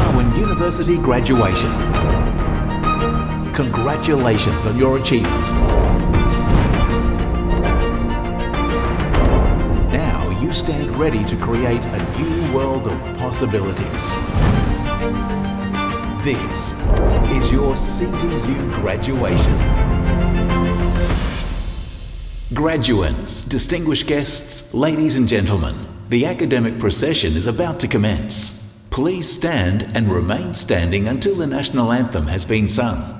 Darwin University graduation. Congratulations on your achievement. Now you stand ready to create a new world of possibilities. This is your CDU graduation. Graduands, distinguished guests, ladies and gentlemen, the academic procession is about to commence. Please stand and remain standing until the national anthem has been sung.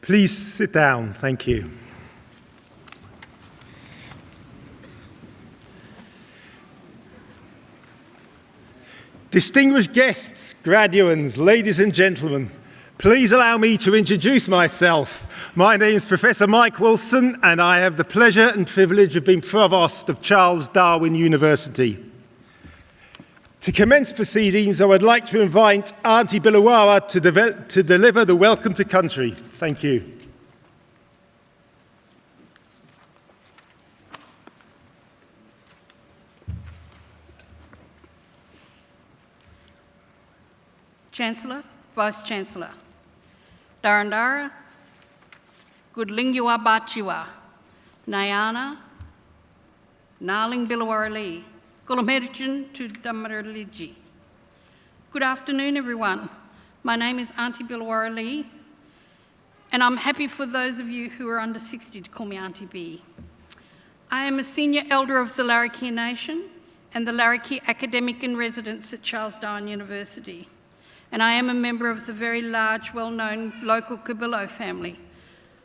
Please sit down. Thank you. Distinguished guests, graduands, ladies and gentlemen, please allow me to introduce myself. My name is Professor Mike Wilson, and I have the pleasure and privilege of being Provost of Charles Darwin University. To commence proceedings, I would like to invite Auntie Billawarra to deliver the welcome to country. Thank you. Chancellor, Vice-Chancellor, Darandara, Goodlingua Bachiwa, Nyana, Naling Billawarra, Gulamedijan to Damaraliji. Good afternoon, everyone. My name is Auntie Billawarra. and I'm happy for those of you who are under 60 to call me Auntie B. I am a senior elder of the Larrakia Nation and the Larrakia Academic in Residence at Charles Darwin University, and I am a member of the very large, well-known local Cabillo family,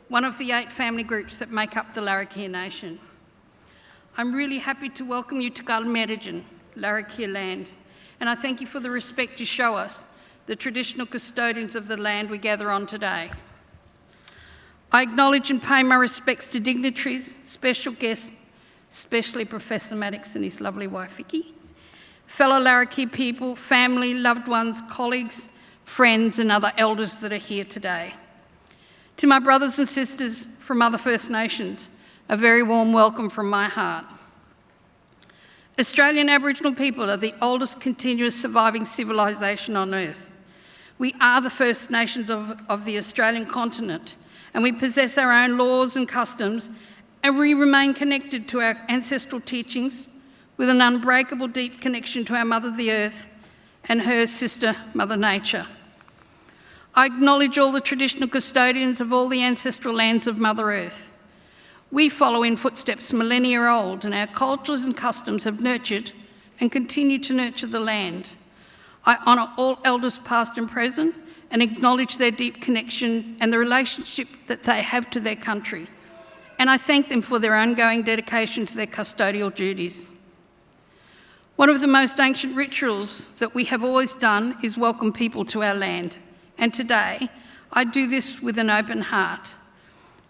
one of the 8 family groups that make up the Larrakia Nation. I'm really happy to welcome you to Galmerijan, Larrakia land, and I thank you for the respect you show us, the traditional custodians of the land we gather on today. I acknowledge and pay my respects to dignitaries, special guests, especially Professor Maddox and his lovely wife Vicky, fellow Larrakia people, family, loved ones, colleagues, friends and other elders that are here today. To my brothers and sisters from other First Nations, a very warm welcome from my heart. Australian Aboriginal people are the oldest continuous surviving civilisation on earth. We are the First Nations of the Australian continent, and we possess our own laws and customs, and we remain connected to our ancestral teachings with an unbreakable deep connection to our Mother the Earth and her sister Mother Nature. I acknowledge all the traditional custodians of all the ancestral lands of Mother Earth. We follow in footsteps millennia old, and our cultures and customs have nurtured and continue to nurture the land. I honour all elders past and present and acknowledge their deep connection and the relationship that they have to their country. And I thank them for their ongoing dedication to their custodial duties. One of the most ancient rituals that we have always done is welcome people to our land. And today, I do this with an open heart.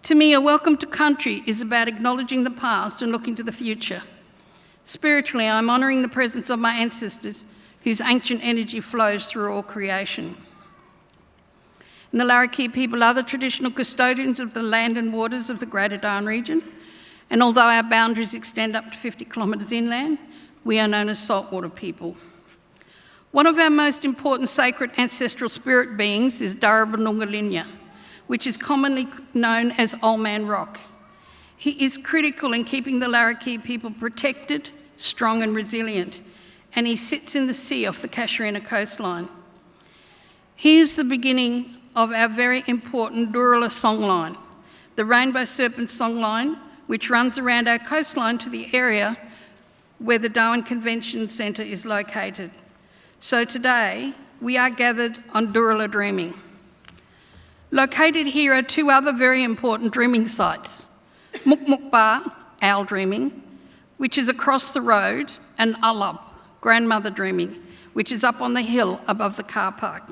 To me, a welcome to country is about acknowledging the past and looking to the future. Spiritually, I'm honouring the presence of my ancestors whose ancient energy flows through all creation. And the Larrakia people are the traditional custodians of the land and waters of the Greater Darwin region, and although our boundaries extend up to 50 kilometres inland, we are known as saltwater people. One of our most important sacred ancestral spirit beings is Darabinungalinya, which is commonly known as Old Man Rock. He is critical in keeping the Larrakia people protected, strong and resilient, and he sits in the sea off the Casuarina coastline. He is the beginning of our very important Durula songline, the Rainbow Serpent songline, which runs around our coastline to the area where the Darwin Convention Centre is located. So today, we are gathered on Durula Dreaming. Located here are 2 other very important dreaming sites, Mukmukbar, Owl Dreaming, which is across the road, and Alab, Grandmother Dreaming, which is up on the hill above the car park.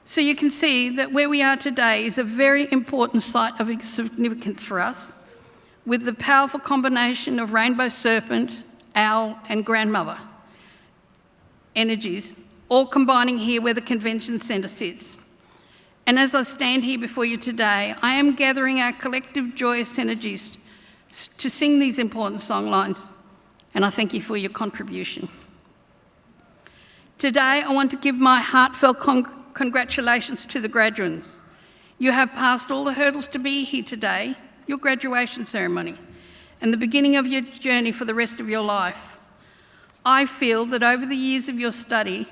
So you can see that where we are today is a very important site of significance for us, with the powerful combination of Rainbow Serpent, Owl and Grandmother energies, all combining here where the Convention Centre sits. And as I stand here before you today, I am gathering our collective joyous energies to sing these important songlines, and I thank you for your contribution. Today, I want to give my heartfelt congratulations to the graduates. You have passed all the hurdles to be here today, your graduation ceremony, and the beginning of your journey for the rest of your life. I feel that over the years of your study,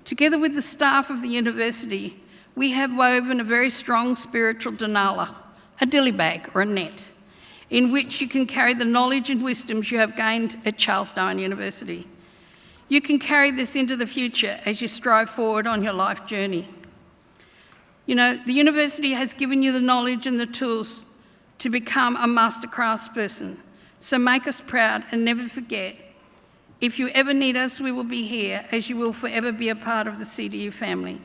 together with the staff of the university, we have woven a very strong spiritual denala, a dilly bag or a net, in which you can carry the knowledge and wisdoms you have gained at Charles Darwin University. You can carry this into the future as you strive forward on your life journey. You know, the university has given you the knowledge and the tools to become a master craftsperson. So make us proud and never forget, if you ever need us, we will be here, as you will forever be a part of the CDU family.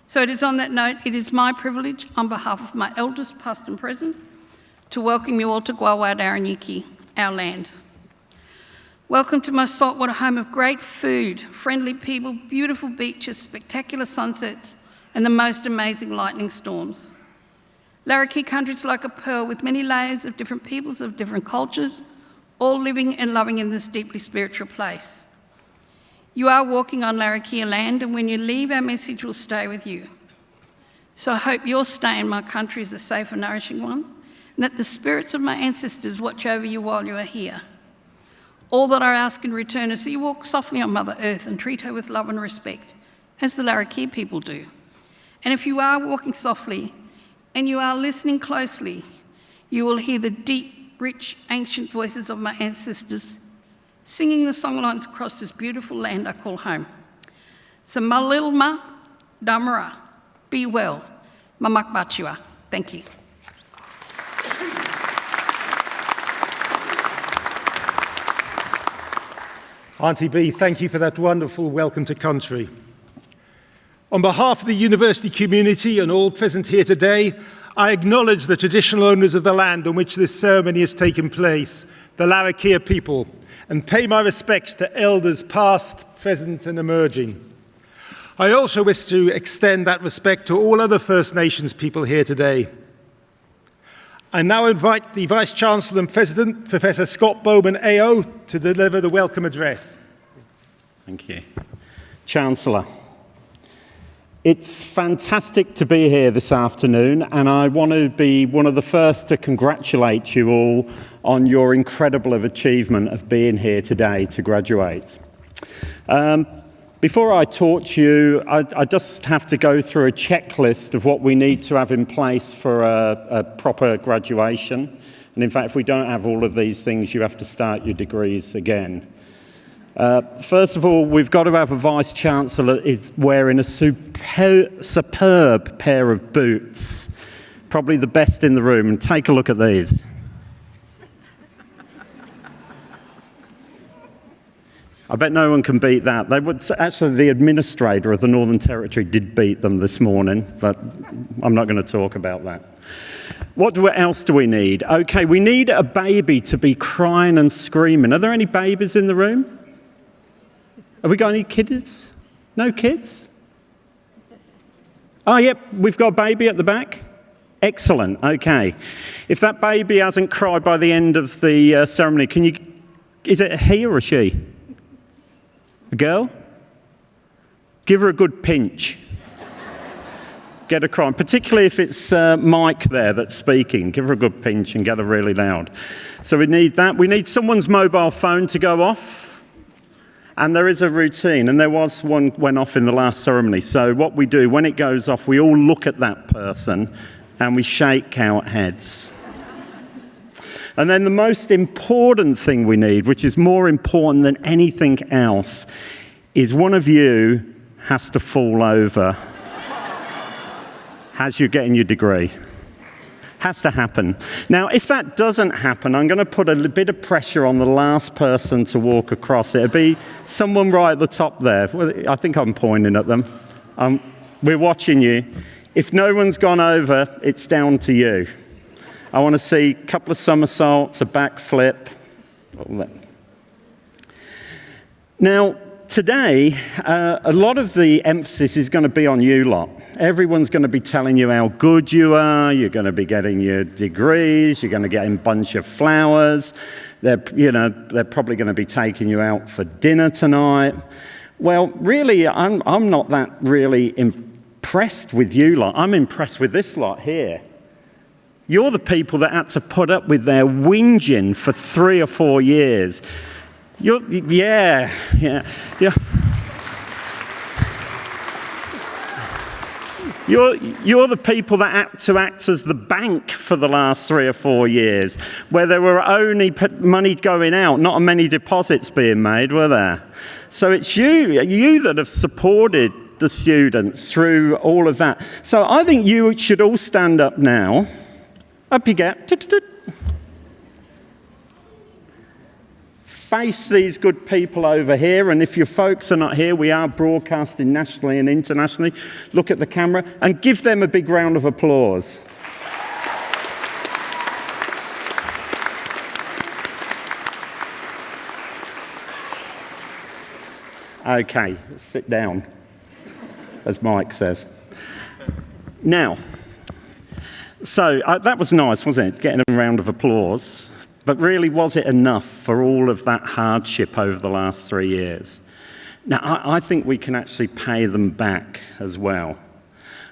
So it is on that note, it is my privilege, on behalf of my elders, past and present, to welcome you all to Gwawa Daranyiki, our land. Welcome to my saltwater home of great food, friendly people, beautiful beaches, spectacular sunsets, and the most amazing lightning storms. Larrakia country is like a pearl with many layers of different peoples of different cultures, all living and loving in this deeply spiritual place. You are walking on Larrakia land, and when you leave, our message will stay with you. So I hope your stay in my country is a safe and nourishing one, and that the spirits of my ancestors watch over you while you are here. All that I ask in return is that you walk softly on Mother Earth and treat her with love and respect, as the Larrakia people do. And if you are walking softly, and you are listening closely, you will hear the deep, rich, ancient voices of my ancestors singing the songlines across this beautiful land I call home. So Malilma Damara, be well, Mamak Bachua. Thank you. Auntie B, thank you for that wonderful welcome to country. On behalf of the university community and all present here today, I acknowledge the traditional owners of the land on which this ceremony has taken place, the Larrakia people, and pay my respects to elders past, present and emerging. I also wish to extend that respect to all other First Nations people here today. I now invite the Vice-Chancellor and President, Professor Scott Bowman AO, to deliver the welcome address. Thank you. Chancellor, it's fantastic to be here this afternoon, and I want to be one of the first to congratulate you all on your incredible achievement of being here today to graduate. Before I talk to you, I just have to go through a checklist of what we need to have in place for a proper graduation. And in fact, if we don't have all of these things, you have to start your degrees again. First of all, we've got to have a Vice-Chancellor is wearing a superb pair of boots, probably the best in the room. And take a look at these. I bet no one can beat that. Actually, the administrator of the Northern Territory did beat them this morning, but I'm not going to talk about that. What else do we need? Okay, we need a baby to be crying and screaming. Are there any babies in the room? Have we got any kids? No kids? Oh, yep, we've got a baby at the back. Excellent, okay. If that baby hasn't cried by the end of the ceremony, is it a he or a she? A girl? Give her a good pinch. Get her crying, particularly if it's Mike there that's speaking. Give her a good pinch and get her really loud. So we need that. We need someone's mobile phone to go off. And there is a routine, and there was one went off in the last ceremony. So what we do, when it goes off, we all look at that person and we shake our heads. And then the most important thing we need, which is more important than anything else, is one of you has to fall over as you're getting your degree. Has to happen. Now, if that doesn't happen, I'm going to put a bit of pressure on the last person to walk across. It'll be someone right at the top there. I think I'm pointing at them. We're watching you. If no one's gone over, it's down to you. I want to see a couple of somersaults, a backflip. Now, today, a lot of the emphasis is going to be on you lot. Everyone's going to be telling you how good you are. You're going to be getting your degrees. You're going to get a bunch of flowers. They're probably going to be taking you out for dinner tonight. Well, really, I'm not that really impressed with you lot. I'm impressed with this lot here. You're the people that had to put up with their whinging for 3 or 4 years. You're the people that had to act as the bank for the last 3 or 4 years, where there were only money going out, not many deposits being made, were there? So it's you that have supported the students through all of that. So I think you should all stand up now. Up you get. Face these good people over here, and if your folks are not here, we are broadcasting nationally and internationally. Look at the camera and give them a big round of applause. Okay, sit down, as Mike says. Now, so that was nice, wasn't it? Getting a round of applause. But really, was it enough for all of that hardship over the last 3 years? Now, I think we can actually pay them back as well.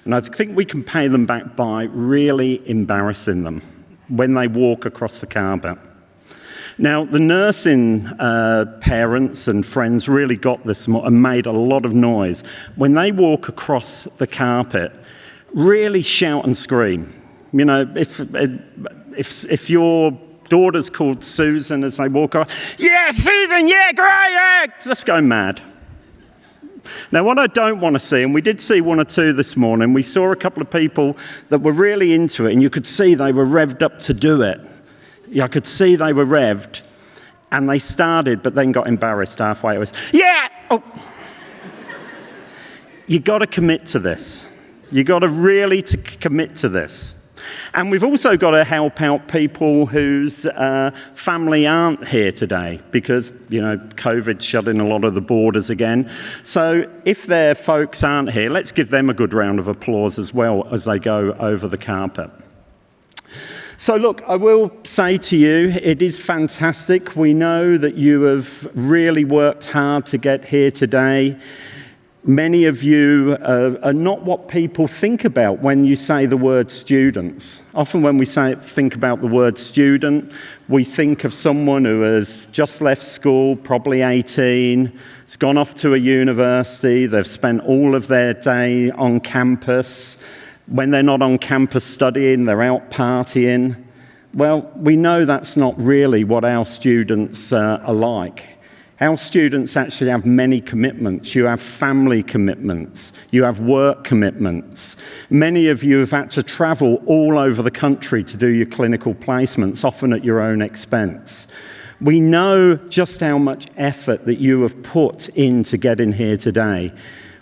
And I think we can pay them back by really embarrassing them when they walk across the carpet. Now, the nursing parents and friends really got this and made a lot of noise. When they walk across the carpet, really shout and scream. You know, if your daughter's called Susan as they walk around, yeah, Susan, yeah, great, yeah, just go mad. Now, what I don't want to see, and we did see one or two this morning, we saw a couple of people that were really into it, and you could see they were revved up to do it. I could see they were revved, and they started, but then got embarrassed halfway. It was, yeah! Oh. You got to commit to this. You got to really commit to this. And we've also got to help out people whose family aren't here today because, you know, COVID's shutting a lot of the borders again. So if their folks aren't here, let's give them a good round of applause as well as they go over the carpet. So look, I will say to you, it is fantastic. We know that you have really worked hard to get here today. Many of you are not what people think about when you say the word students. Often when we think about the word student, we think of someone who has just left school, probably 18, has gone off to a university, they've spent all of their day on campus. When they're not on campus studying, they're out partying. Well, we know that's not really what our students are like. Our students actually have many commitments. You have family commitments. You have work commitments. Many of you have had to travel all over the country to do your clinical placements, often at your own expense. We know just how much effort that you have put into getting here today.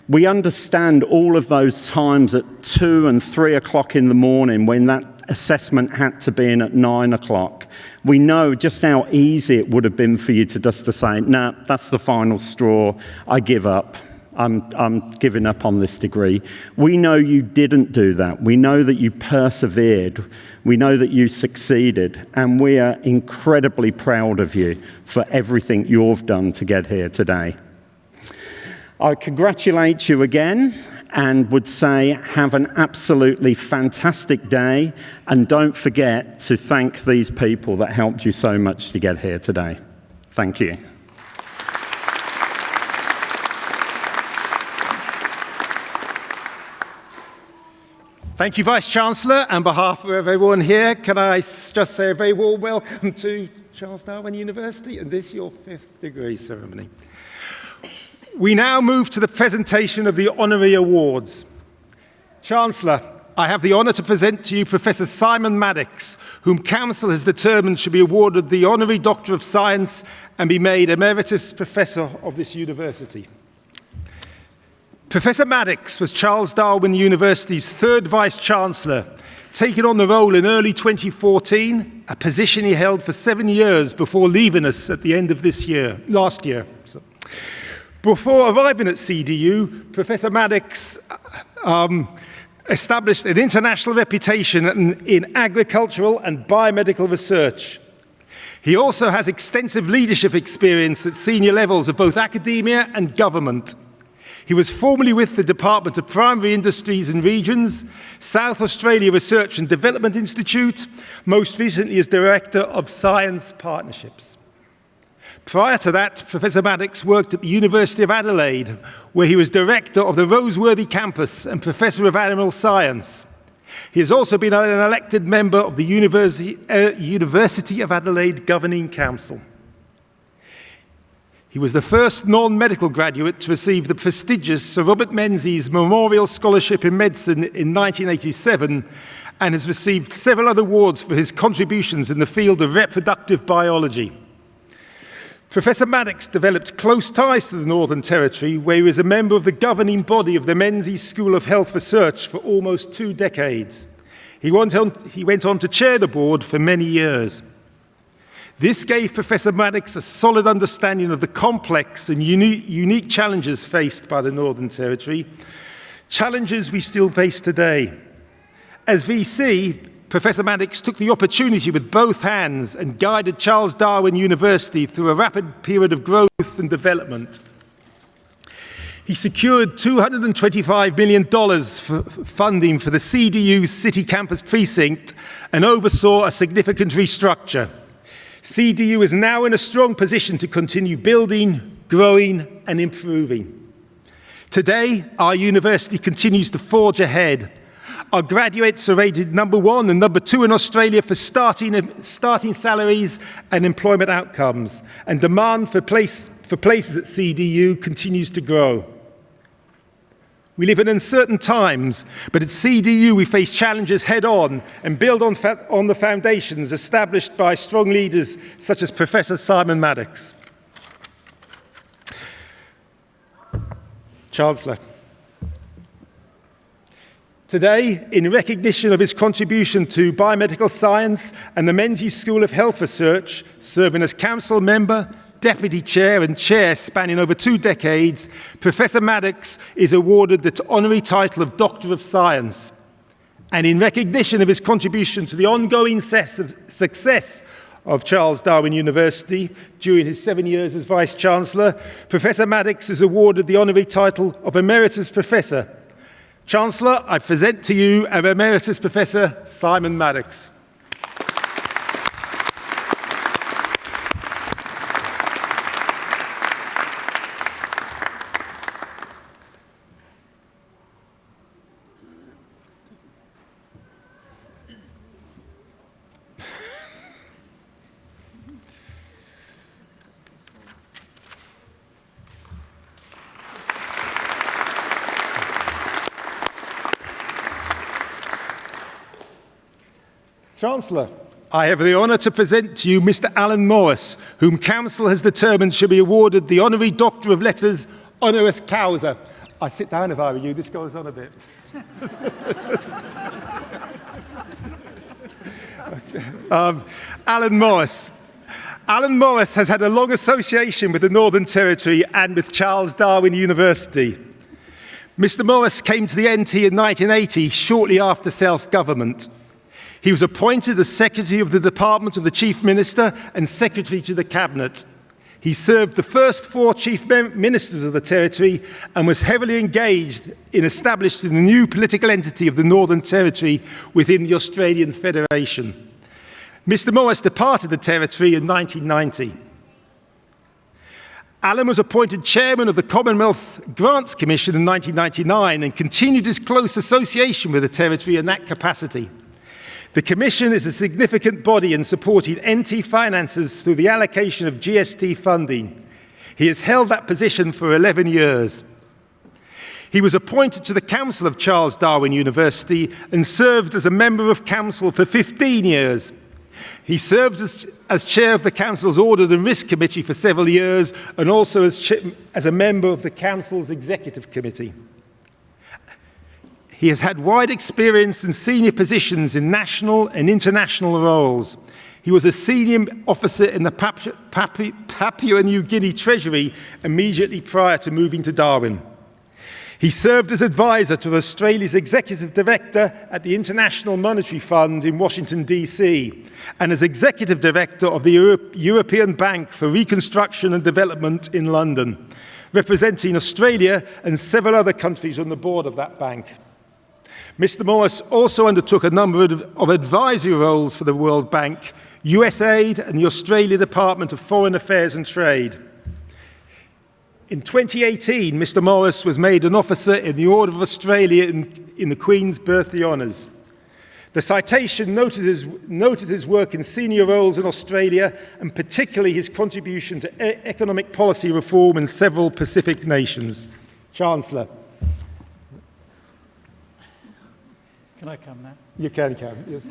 We understand all of those times at 2 and 3 o'clock in the morning when that assessment had to be in at 9 o'clock. We know just how easy it would have been for you to say, nah, that's the final straw, I give up. I'm giving up on this degree. We know you didn't do that. We know that you persevered. We know that you succeeded. And we are incredibly proud of you for everything you've done to get here today. I congratulate you again and would say have an absolutely fantastic day, and don't forget to thank these people that helped you so much to get here today. Thank you. Thank you, Vice-Chancellor. On behalf of everyone here, can I just say a very warm welcome to Charles Darwin University and this your 5th degree ceremony. We now move to the presentation of the honorary awards. Chancellor, I have the honour to present to you Professor Simon Maddox, whom Council has determined should be awarded the Honorary Doctor of Science and be made Emeritus Professor of this university. Professor Maddox was Charles Darwin University's 3rd Vice-Chancellor, taking on the role in early 2014, a position he held for 7 years before leaving us at the end of last year. Before arriving at CDU, Professor Maddox established an international reputation in agricultural and biomedical research. He also has extensive leadership experience at senior levels of both academia and government. He was formerly with the Department of Primary Industries and Regions, South Australia Research and Development Institute, most recently as Director of Science Partnerships. Prior to that, Professor Maddox worked at the University of Adelaide, where he was Director of the Roseworthy Campus and Professor of Animal Science. He has also been an elected member of the University of Adelaide Governing Council. He was the first non-medical graduate to receive the prestigious Sir Robert Menzies Memorial Scholarship in Medicine in 1987 and has received several other awards for his contributions in the field of reproductive biology. Professor Maddox developed close ties to the Northern Territory, where he was a member of the governing body of the Menzies School of Health Research for almost 2 decades. He went on to chair the board for many years. This gave Professor Maddox a solid understanding of the complex and unique challenges faced by the Northern Territory, challenges we still face today. As VC, Professor Maddox took the opportunity with both hands and guided Charles Darwin University through a rapid period of growth and development. He secured $225 million for funding for the CDU City Campus Precinct and oversaw a significant restructure. CDU is now in a strong position to continue building, growing, and improving. Today, our university continues to forge ahead. Our graduates are rated #1 and #2 in Australia for starting salaries and employment outcomes, and demand for places at CDU continues to grow. We live in uncertain times, but at CDU we face challenges head-on and build on the foundations established by strong leaders such as Professor Simon Maddox. Chancellor. Today, in recognition of his contribution to biomedical science and the Menzies School of Health Research, serving as council member, deputy chair and chair spanning over 2 decades, Professor Maddox is awarded the honorary title of Doctor of Science. And in recognition of his contribution to the ongoing success of Charles Darwin University during his 7 years as Vice-Chancellor, Professor Maddox is awarded the honorary title of Emeritus Professor. Chancellor, I present to you our Emeritus Professor Simon Maddox. Chancellor, I have the honour to present to you Mr. Alan Morris, whom Council has determined should be awarded the Honorary Doctor of Letters honoris causa. I sit down if I were you, this goes on a bit. Alan Morris. Alan Morris has had a long association with the Northern Territory and with Charles Darwin University. Mr. Morris came to the NT in 1980, shortly after self-government. He was appointed as Secretary of the Department of the Chief Minister and Secretary to the Cabinet. He served the first 4 Chief Ministers of the Territory and was heavily engaged in establishing the new political entity of the Northern Territory within the Australian Federation. Mr. Morris departed the Territory in 1990. Alan was appointed Chairman of the Commonwealth Grants Commission in 1999 and continued his close association with the Territory in that capacity. The Commission is a significant body in supporting NT finances through the allocation of GST funding. He has held that position for 11 years. He was appointed to the Council of Charles Darwin University and served as a member of Council for 15 years. He served as Chair of the Council's Audit and Risk Committee for several years and also as a member of the Council's Executive Committee. He has had wide experience in senior positions in national and international roles. He was a senior officer in the Papua New Guinea Treasury immediately prior to moving to Darwin. He served as advisor to Australia's Executive Director at the International Monetary Fund in Washington, D.C., and as Executive Director of the European Bank for Reconstruction and Development in London, representing Australia and several other countries on the board of that bank. Mr. Morris also undertook a number of advisory roles for the World Bank, USAID and the Australia Department of Foreign Affairs and Trade. In 2018, Mr. Morris was made an officer in the Order of Australia in the Queen's Birthday Honours. The citation noted his work in senior roles in Australia and particularly his contribution to economic policy reform in several Pacific nations. Chancellor. Can I come now? You can, yes.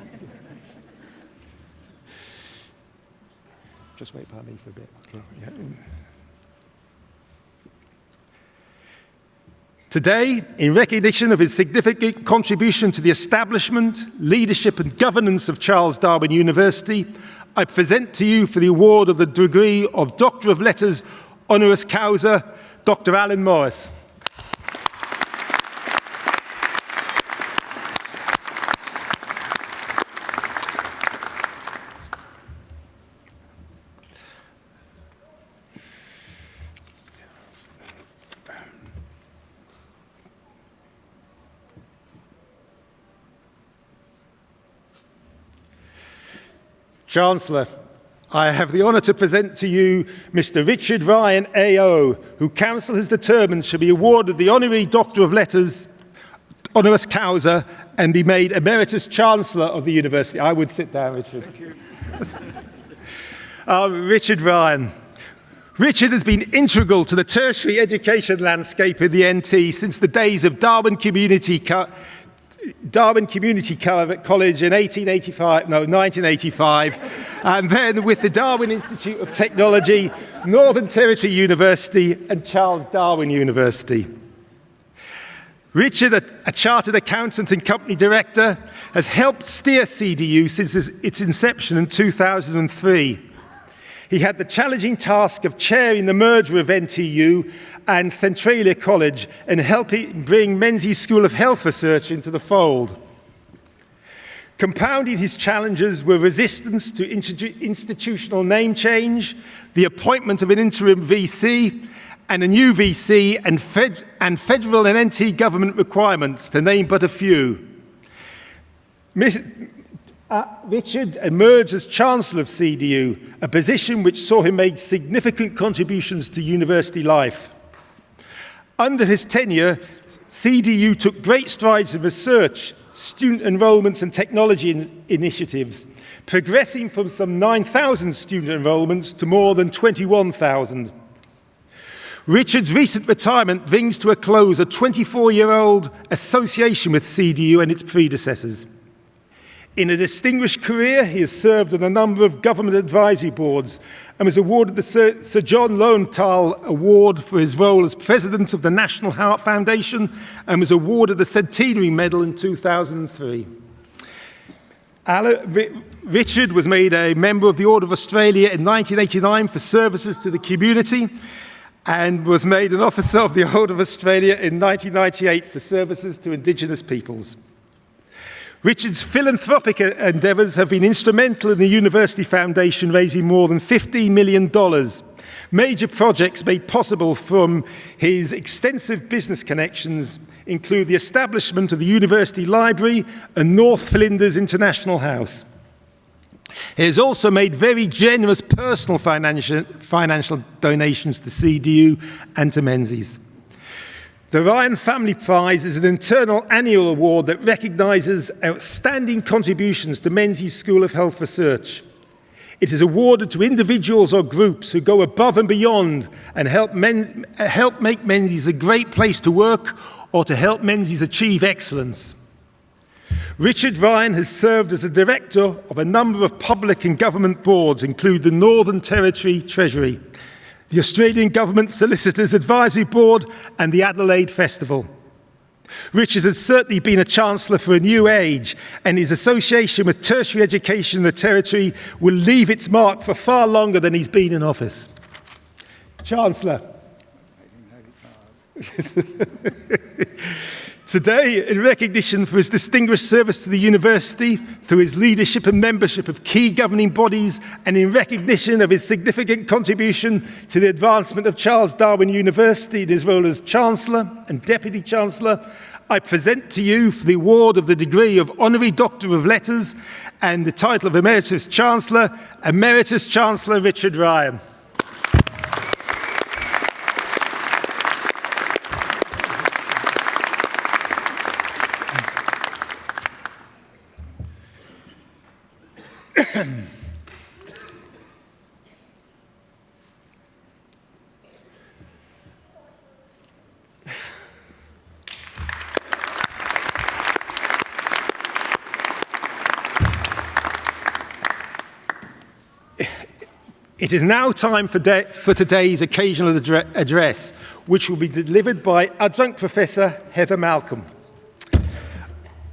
Just wait behind me for a bit. Okay. Yeah. Today, in recognition of his significant contribution to the establishment, leadership and governance of Charles Darwin University, I present to you for the award of the degree of Doctor of Letters honoris causa, Dr. Alan Morris. Chancellor, I have the honour to present to you Mr. Richard Ryan AO, who Council has determined should be awarded the Honorary Doctor of Letters honoris causa and be made Emeritus Chancellor of the University. I would sit down, Richard. Thank you. Richard Ryan. Richard has been integral to the tertiary education landscape of the NT since the days of Darwin Community College in 1985, and then with the Darwin Institute of Technology, Northern Territory University, and Charles Darwin University. Richard, a chartered accountant and company director, has helped steer CDU since its inception in 2003. He had the challenging task of chairing the merger of NTU and Centralia College and helping bring Menzies School of Health Research into the fold. Compounding his challenges were resistance to institutional name change, the appointment of an interim VC, and a new VC, and federal and NT government requirements, to name but a few. Richard emerged as Chancellor of CDU, a position which saw him make significant contributions to university life. Under his tenure, CDU took great strides in research, student enrolments and technology initiatives, progressing from some 9,000 student enrolments to more than 21,000. Richard's recent retirement brings to a close a 24-year-old association with CDU and its predecessors. In a distinguished career, he has served on a number of government advisory boards and was awarded the Sir John Lowenthal Award for his role as President of the National Heart Foundation and was awarded the Centenary Medal in 2003. Richard was made a member of the Order of Australia in 1989 for services to the community and was made an officer of the Order of Australia in 1998 for services to Indigenous peoples. Richard's philanthropic endeavours have been instrumental in the University Foundation raising more than $15 million. Major projects made possible from his extensive business connections include the establishment of the University Library and North Flinders International House. He has also made very generous personal financial donations to CDU and to Menzies. The Ryan Family Prize is an internal annual award that recognises outstanding contributions to Menzies School of Health Research. It is awarded to individuals or groups who go above and beyond and help make Menzies a great place to work or to help Menzies achieve excellence. Richard Ryan has served as a director of a number of public and government boards, including the Northern Territory Treasury, the Australian Government Solicitors Advisory Board, and the Adelaide Festival. Richard has certainly been a Chancellor for a new age, and his association with tertiary education in the Territory will leave its mark for far longer than he's been in office. Chancellor. Today, in recognition for his distinguished service to the University, through his leadership and membership of key governing bodies, and in recognition of his significant contribution to the advancement of Charles Darwin University in his role as Chancellor and Deputy Chancellor, I present to you for the award of the degree of Honorary Doctor of Letters and the title of Emeritus Chancellor, Emeritus Chancellor Richard Ryan. It is now time for today's occasional address, which will be delivered by Adjunct Professor Heather Malcolm.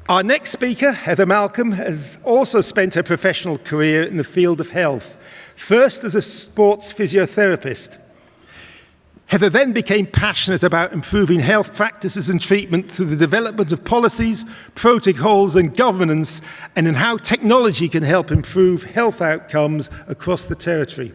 Our next speaker, Heather Malcolm, has also spent her professional career in the field of health, first as a sports physiotherapist. Heather then became passionate about improving health practices and treatment through the development of policies, protocols and governance, and in how technology can help improve health outcomes across the Territory.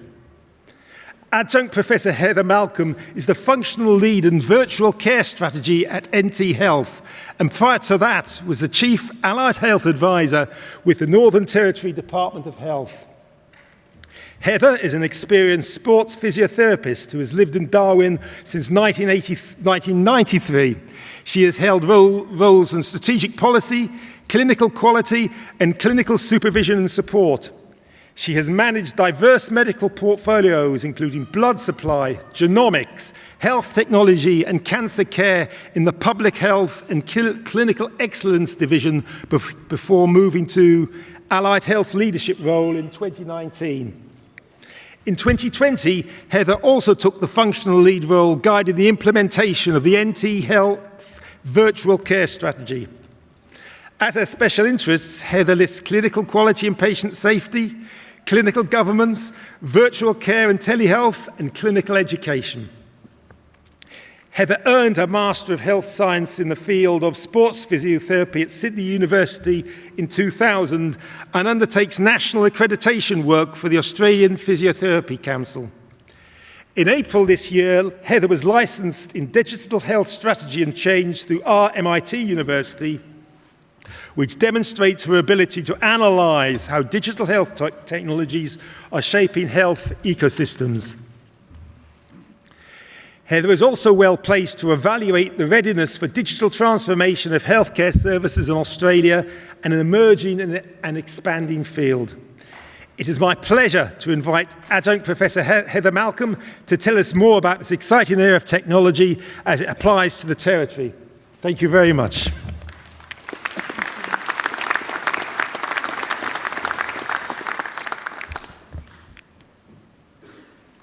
Adjunct Professor Heather Malcolm is the functional lead in virtual care strategy at NT Health, and prior to that was the Chief Allied Health Advisor with the Northern Territory Department of Health. Heather is an experienced sports physiotherapist who has lived in Darwin since 1993. She has held roles in strategic policy, clinical quality and clinical supervision and support. She has managed diverse medical portfolios, including blood supply, genomics, health technology, and cancer care in the Public Health and Clinical Excellence Division before moving to Allied Health Leadership role in 2019. In 2020, Heather also took the functional lead role, guiding the implementation of the NT Health virtual care strategy. As her special interests, Heather lists clinical quality and patient safety, clinical governance, virtual care and telehealth, and clinical education. Heather earned her Master of Health Science in the field of sports physiotherapy at Sydney University in 2000 and undertakes national accreditation work for the Australian Physiotherapy Council. In April this year, Heather was licensed in Digital Health Strategy and Change through RMIT University, which demonstrates her ability to analyse how digital health technologies are shaping health ecosystems. Heather is also well placed to evaluate the readiness for digital transformation of healthcare services in Australia, an emerging and expanding field. It is my pleasure to invite Adjunct Professor Heather Malcolm to tell us more about this exciting area of technology as it applies to the Territory. Thank you very much.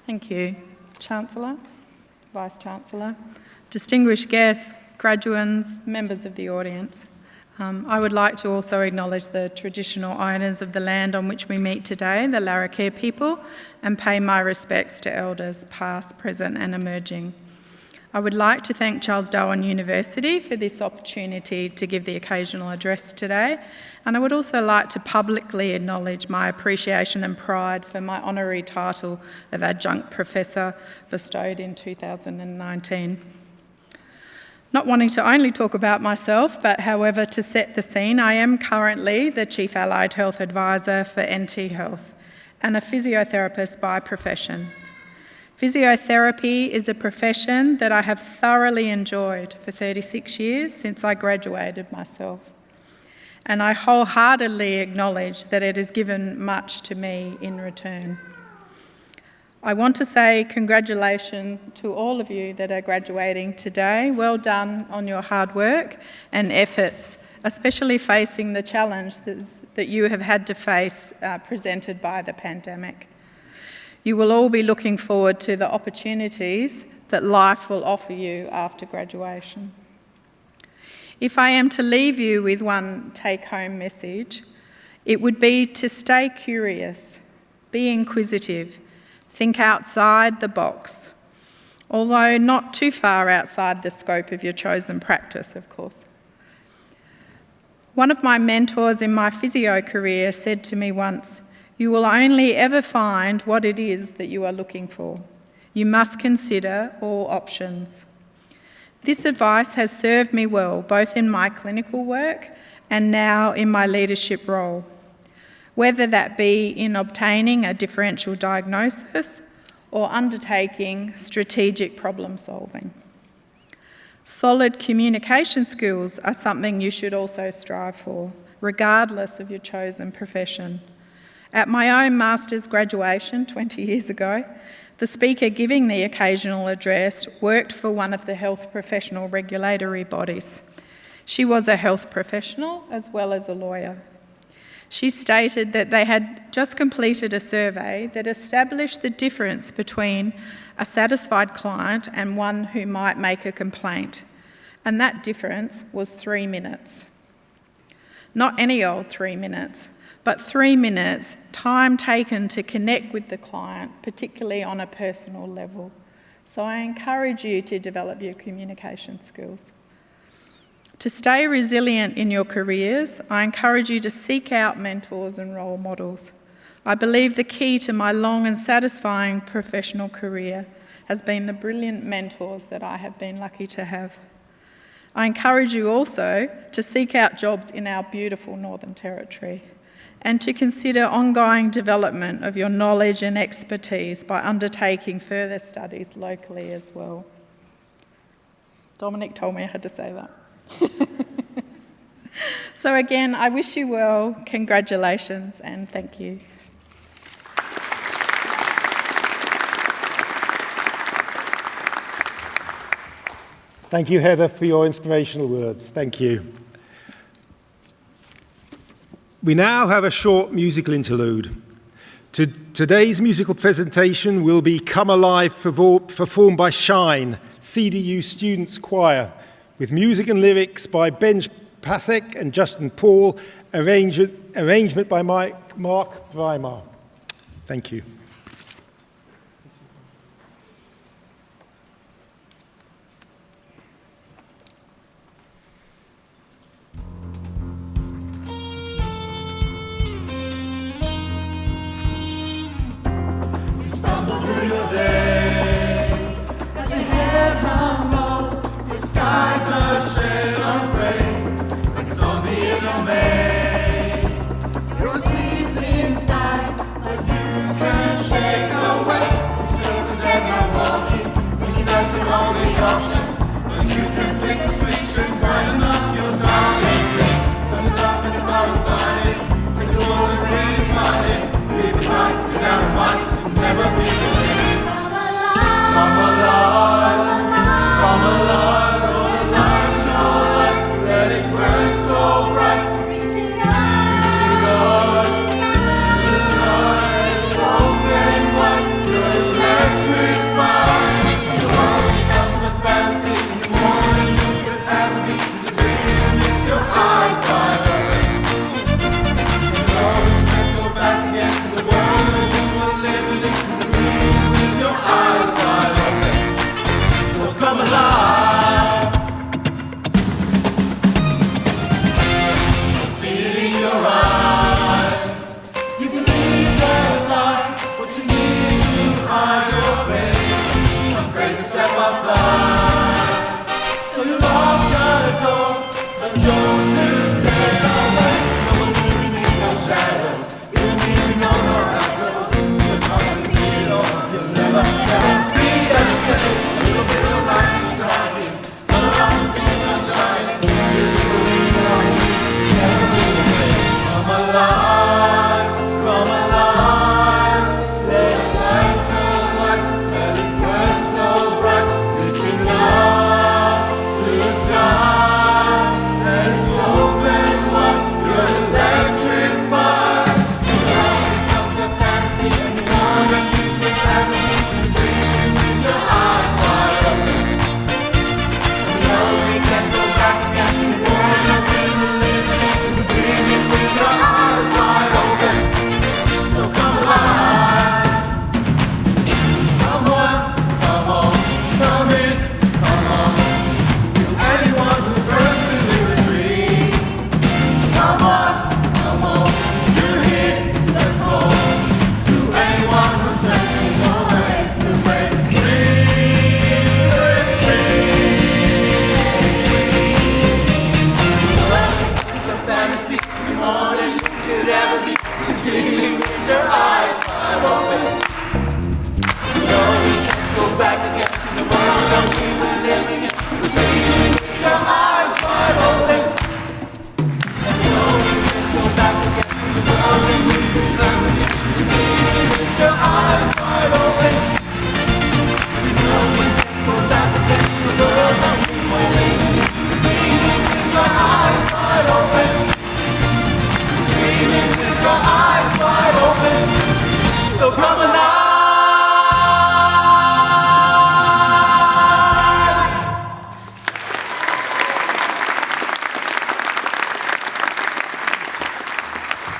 Thank you, Chancellor, Vice-Chancellor, distinguished guests, graduands, members of the audience. I would like to also acknowledge the traditional owners of the land on which we meet today, the Larrakia people, and pay my respects to elders past, present and emerging. I would like to thank Charles Darwin University for this opportunity to give the occasional address today, and I would also like to publicly acknowledge my appreciation and pride for my honorary title of Adjunct Professor bestowed in 2019. Not wanting to only talk about myself, but however to set the scene, I am currently the Chief Allied Health Advisor for NT Health and a physiotherapist by profession. Physiotherapy is a profession that I have thoroughly enjoyed for 36 years since I graduated myself, and I wholeheartedly acknowledge that it has given much to me in return. I want to say congratulations to all of you that are graduating today. Well done on your hard work and efforts, especially facing the challenge that you have had to face presented by the pandemic. You will all be looking forward to the opportunities that life will offer you after graduation. If I am to leave you with one take-home message, it would be to stay curious, be inquisitive, think outside the box, although not too far outside the scope of your chosen practice, of course. One of my mentors in my physio career said to me once, "You will only ever find what it is that you are looking for. You must consider all options." This advice has served me well, both in my clinical work and now in my leadership role, whether that be in obtaining a differential diagnosis or undertaking strategic problem solving. Solid communication skills are something you should also strive for, regardless of your chosen profession. At my own master's graduation 20 years ago, the speaker giving the occasional address worked for one of the health professional regulatory bodies. She was a health professional as well as a lawyer. She stated that they had just completed a survey that established the difference between a satisfied client and one who might make a complaint, and that difference was 3 minutes. Not any old 3 minutes, but 3 minutes, time taken to connect with the client, particularly on a personal level. So I encourage you to develop your communication skills. To stay resilient in your careers, I encourage you to seek out mentors and role models. I believe the key to my long and satisfying professional career has been the brilliant mentors that I have been lucky to have. I encourage you also to seek out jobs in our beautiful Northern Territory, and to consider ongoing development of your knowledge and expertise by undertaking further studies locally as well. Dominic told me I had to say that. So again, I wish you well, congratulations, and thank you. Thank you, Heather, for your inspirational words. Thank you. We now have a short musical interlude. Today's musical presentation will be Come Alive, performed by Shine, CDU Students Choir, with music and lyrics by Ben Pasek and Justin Paul, arrangement by Mark Weimar. Thank you.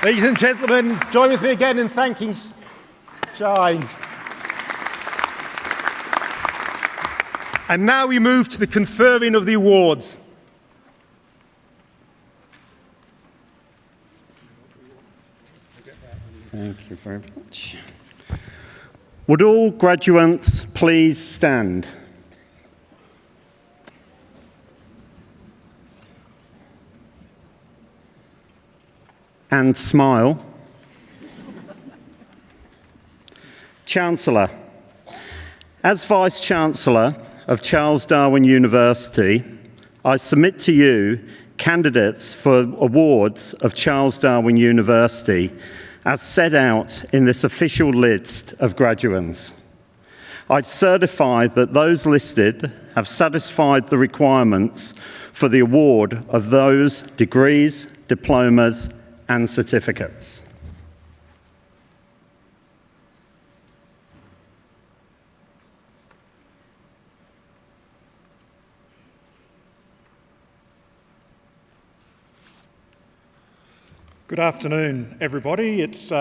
Ladies and gentlemen, join with me again in thanking Shine. And now we move to the conferring of the awards. Thank you very much. Would all graduates please stand? And smile. Chancellor, as Vice-Chancellor of Charles Darwin University, I submit to you candidates for awards of Charles Darwin University as set out in this official list of graduands. I certify that those listed have satisfied the requirements for the award of those degrees, diplomas, and certificates. Good afternoon, everybody. It's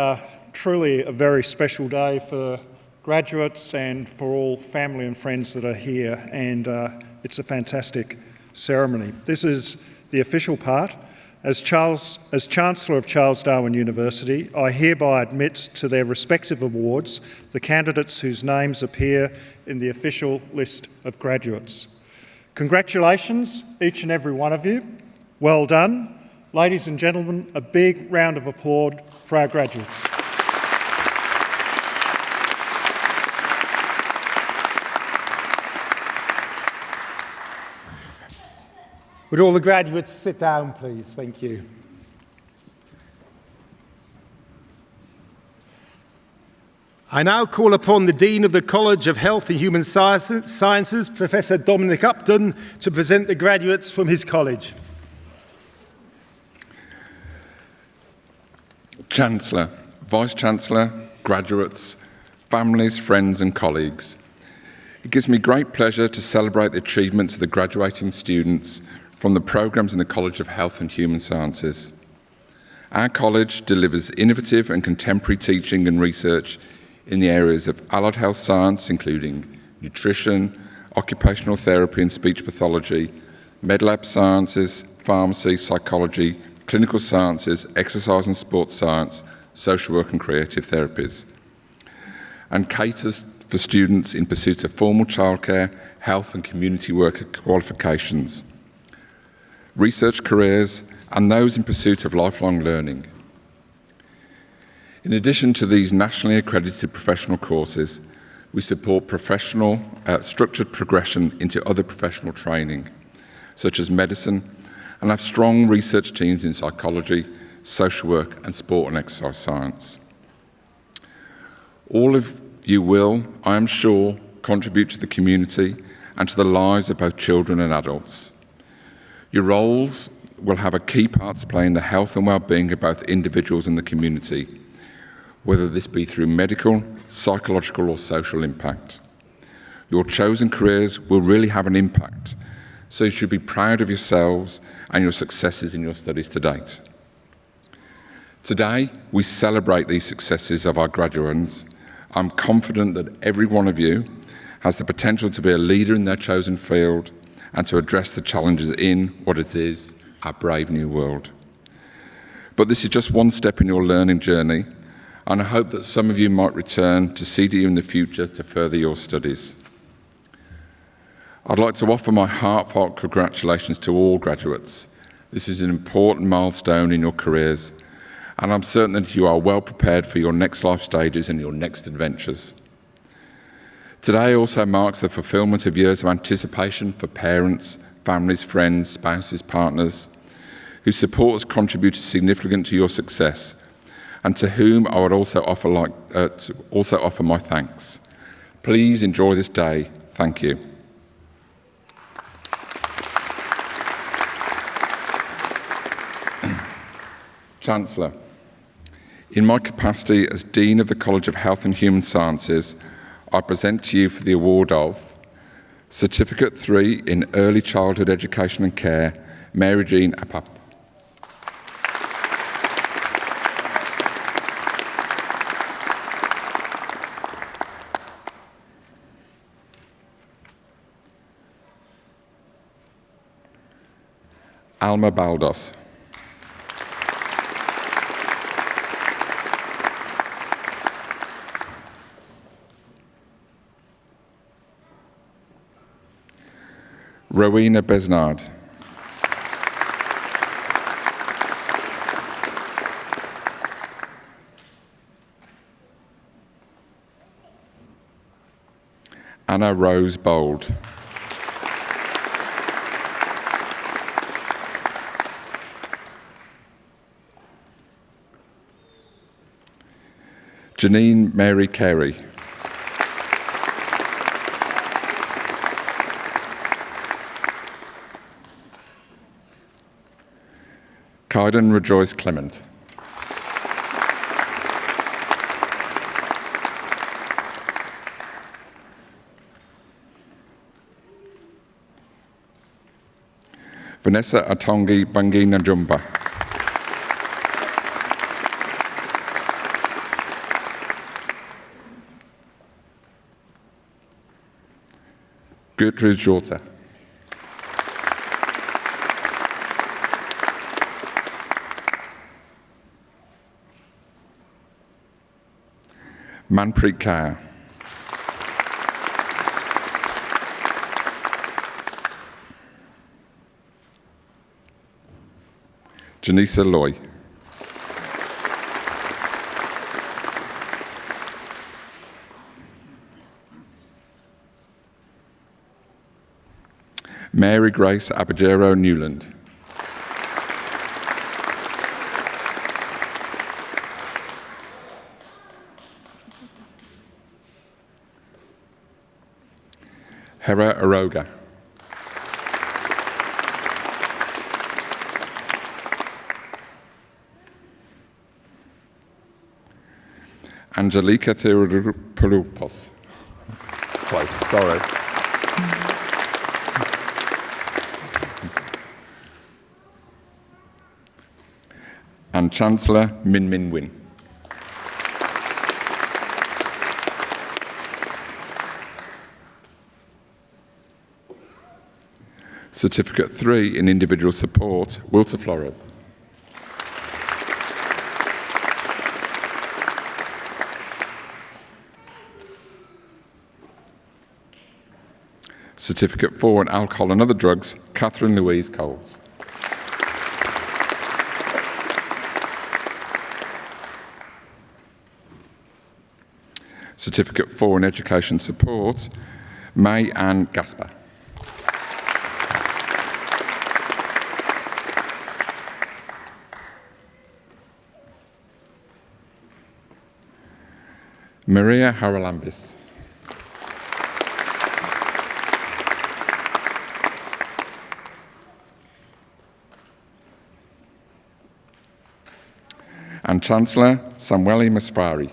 truly a very special day for graduates and for all family and friends that are here, and it's a fantastic ceremony. This is the official part. As Chancellor of Charles Darwin University, I hereby admit to their respective awards the candidates whose names appear in the official list of graduates. Congratulations, each and every one of you. Well done. Ladies and gentlemen, a big round of applause for our graduates. Would all the graduates sit down, please? Thank you. I now call upon the Dean of the College of Health and Human Sciences, Professor Dominic Upton, to present the graduates from his college. Chancellor, Vice-Chancellor, graduates, families, friends and colleagues. It gives me great pleasure to celebrate the achievements of the graduating students from the programmes in the College of Health and Human Sciences. Our college delivers innovative and contemporary teaching and research in the areas of allied health science, including nutrition, occupational therapy and speech pathology, medlab sciences, pharmacy, psychology, clinical sciences, exercise and sports science, social work and creative therapies, and caters for students in pursuit of formal childcare, health and community worker qualifications, research careers, and those in pursuit of lifelong learning. In addition to these nationally accredited professional courses, we support structured progression into other professional training, such as medicine, and have strong research teams in psychology, social work, and sport and exercise science. All of you will, I am sure, contribute to the community and to the lives of both children and adults. Your roles will have a key part to play in the health and well-being of both individuals and the community, whether this be through medical, psychological, or social impact. Your chosen careers will really have an impact, so you should be proud of yourselves and your successes in your studies to date. Today, we celebrate these successes of our graduates. I'm confident that every one of you has the potential to be a leader in their chosen field and to address the challenges in what it is, our brave new world. But this is just one step in your learning journey, and I hope that some of you might return to CDU in the future to further your studies. I'd like to offer my heartfelt congratulations to all graduates. This is an important milestone in your careers, and I'm certain that you are well prepared for your next life stages and your next adventures. Today also marks the fulfilment of years of anticipation for parents, families, friends, spouses, partners, whose support has contributed significantly to your success, and to whom I would also offer my thanks. Please enjoy this day. Thank you. Chancellor, in my capacity as Dean of the College of Health and Human Sciences, I present to you for the award of Certificate 3 in Early Childhood Education and Care, Mary Jean Apap. Alma Baldos. Rowena Besnard. Anna Rose Bold. Janine Mary Carey. Kaiden Rejoice Clement. Vanessa Atongi Bangina Jumba. Gertrude Jota. Manpreet Kaur. Janisa Loy. Mary Grace Abajero Newland. Hera Aroga. Angelika Theodoropoulos. Close, sorry. And Chancellor Min Min Win. Certificate 3 in Individual Support, Wilter Flores. Certificate 4 in Alcohol and Other Drugs, Catherine Louise Coles. Certificate 4 in Education Support, May Ann Gasper. Maria Haralambis. And Chancellor Samueli Maspari.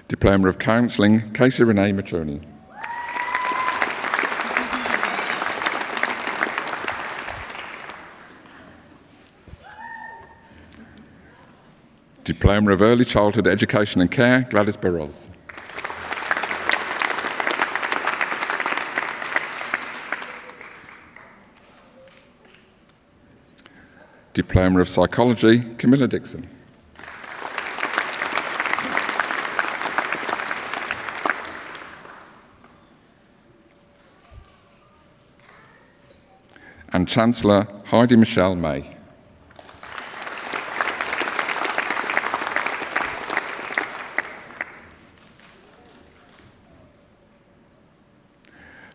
Diploma of Counselling, Casey Renee Materney. Diploma of Early Childhood Education and Care, Gladys Barros. Diploma of Psychology, Camilla Dixon. And Chancellor Heidi Michelle May.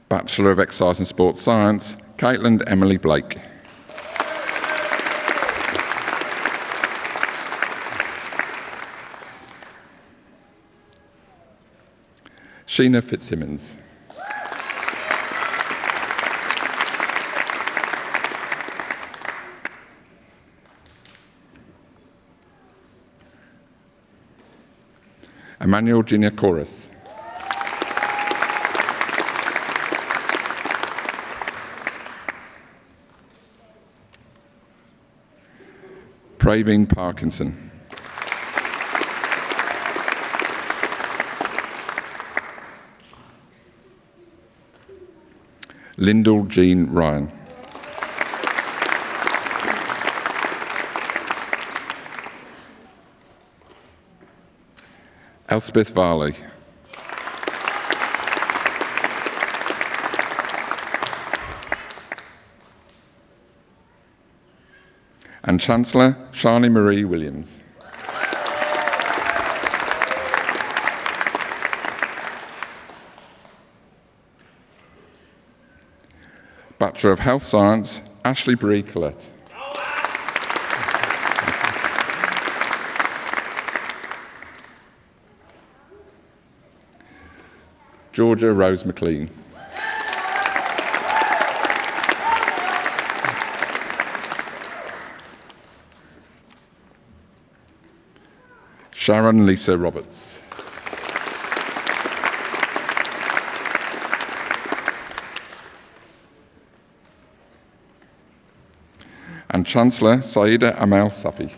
Bachelor of Exercise and Sports Science, Caitlin Emily Blake. Sheena Fitzsimmons. Emmanuel Ginecoris. Praveen Parkinson. Lyndall Jean Ryan. Elspeth Varley. And Chancellor Shani Marie Williams. Bachelor of Health Science, Ashley Bree Collette. Georgia Rose McLean. Sharon Lisa Roberts. And Chancellor Saida Amal Safi.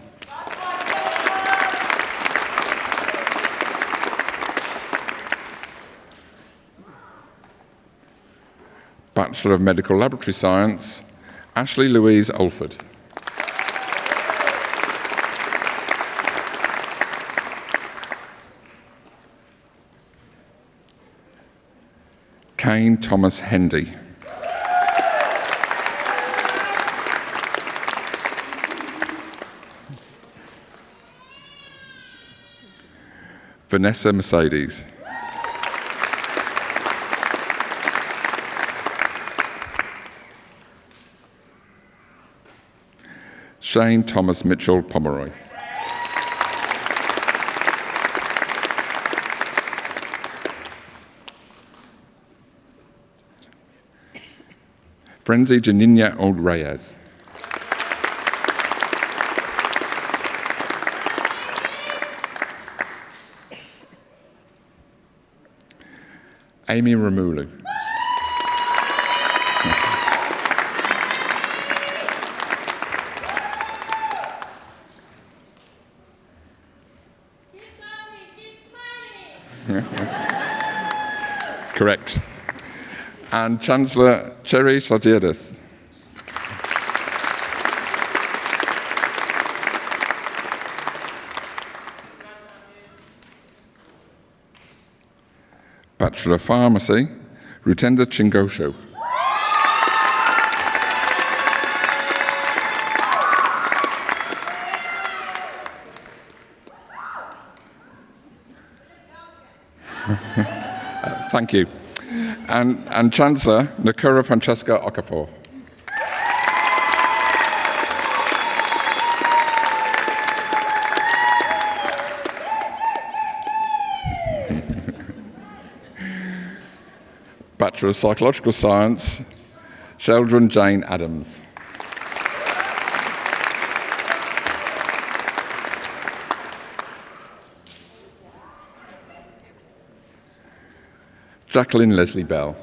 Bachelor of Medical Laboratory Science, Ashley Louise Alford. Kane Thomas Hendy. Vanessa Mercedes. Shane Thomas Mitchell Pomeroy. Frenzy Janina Old Reyes. Amy Ramulu. Correct. And Chancellor Cherry Sadiadis. Bachelor of Pharmacy, Rutenda Chingosho. Thank you. And Chancellor Nakura Francesca Okafor. Bachelor of Psychological Science, Sheldon Jane Adams. Jacqueline Leslie Bell.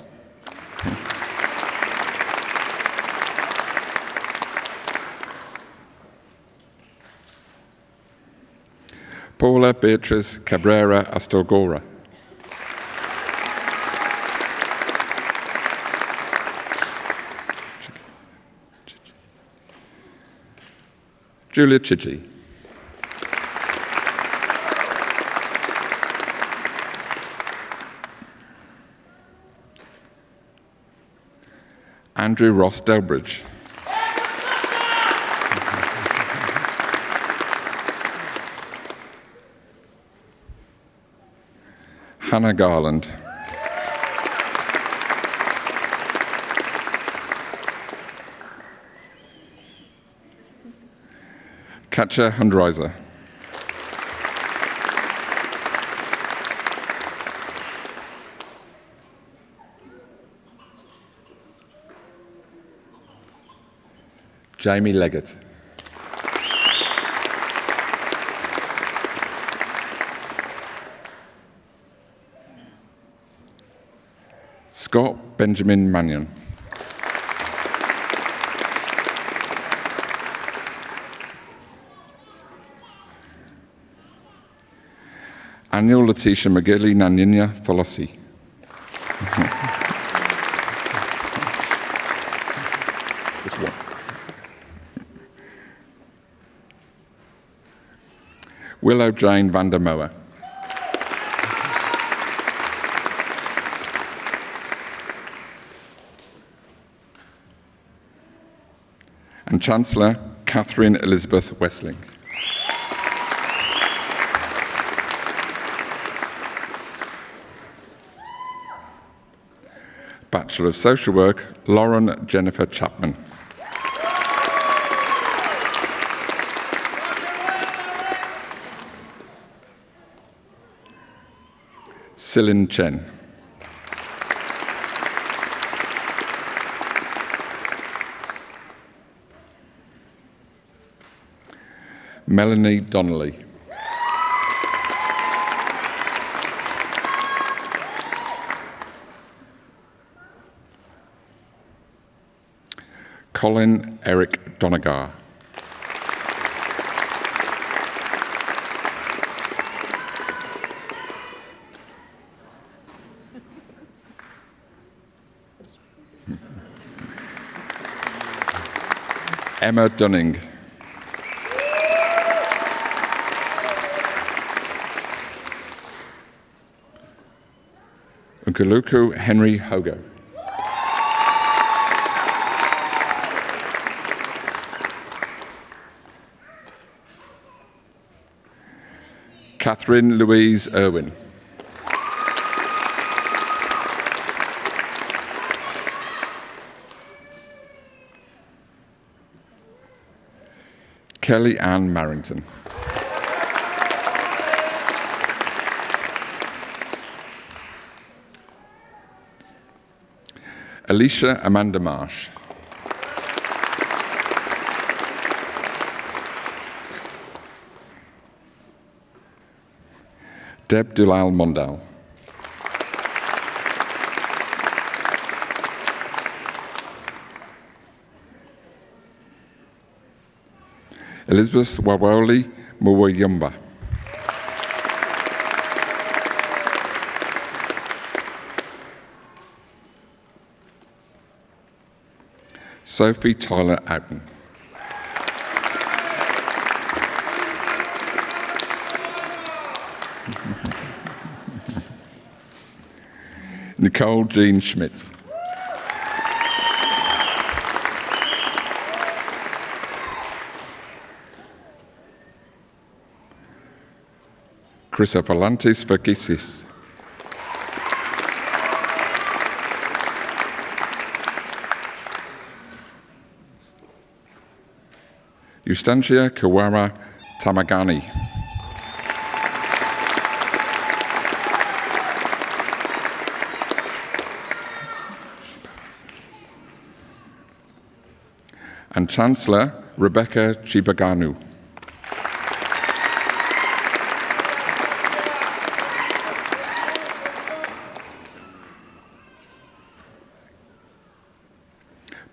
Paula Beatriz Cabrera Astorgora. Julia Chidgey. Andrew Ross Delbridge. Hannah Garland. Katja Hundreiser. Jamie Leggett. Scott Benjamin Mannion. Annual Letitia McGilly Naninya Tholosi. Willow Jane van der Moa. And Chancellor Catherine Elizabeth Westling. Bachelor of Social Work, Lauren Jennifer Chapman. Silin Chen. Melanie Donnelly. Colin Eric Donegar. Emma Dunning. Uguluku Henry Hogo. Catherine Louise Irwin. Kelly Ann Marrington. Alicia Amanda Marsh. Deb Dulal Mondal. Elizabeth Wawoli Mwayumba. Sophie Tyler Outen. Nicole Jean Schmidt. Chrysophilanthes Vergisis. Eustancia Kawara Tamagani. And Chancellor Rebecca Chibaganu.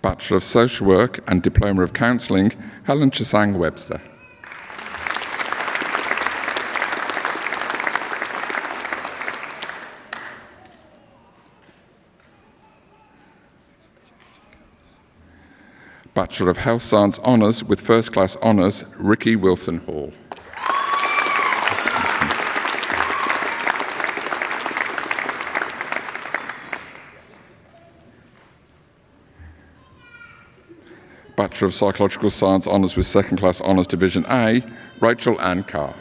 Bachelor of Social Work and Diploma of Counselling, Helen Chisang Webster. Bachelor of Health Science Honours with First Class Honours, Ricky Wilson Hall. Bachelor of Psychological Science Honours with Second Class Honours Division A, Rachel Ann Carr.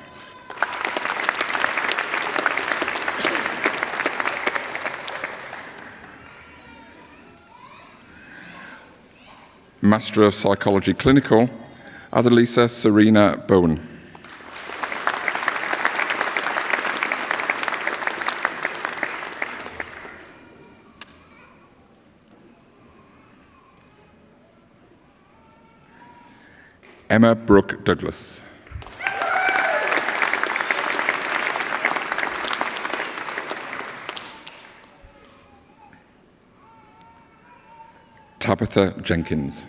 Master of Psychology Clinical, Adelisa Serena Bowen. Emma Brooke Douglas. Tabitha Jenkins.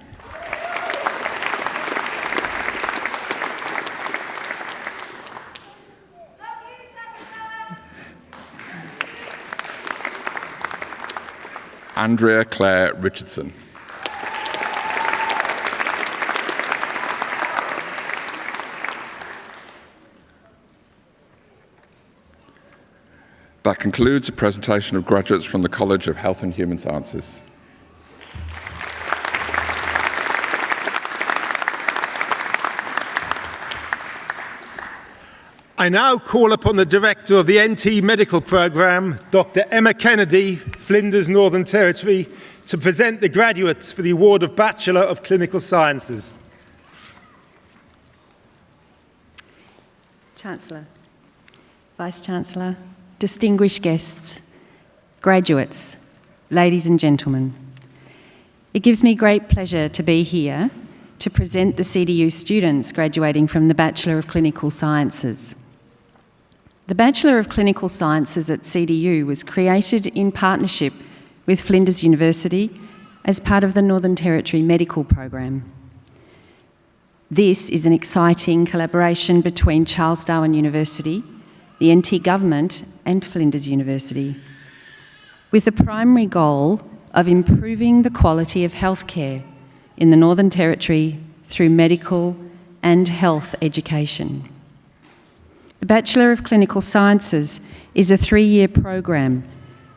Andrea Claire Richardson. That concludes the presentation of graduates from the College of Health and Human Sciences. I now call upon the Director of the NT Medical Programme, Dr. Emma Kennedy, Flinders Northern Territory, to present the graduates for the award of Bachelor of Clinical Sciences. Chancellor, Vice-Chancellor, distinguished guests, graduates, ladies and gentlemen. It gives me great pleasure to be here to present the CDU students graduating from the Bachelor of Clinical Sciences. The Bachelor of Clinical Sciences at CDU was created in partnership with Flinders University as part of the Northern Territory Medical Program. This is an exciting collaboration between Charles Darwin University, the NT Government and Flinders University, with the primary goal of improving the quality of healthcare in the Northern Territory through medical and health education. The Bachelor of Clinical Sciences is a 3-year program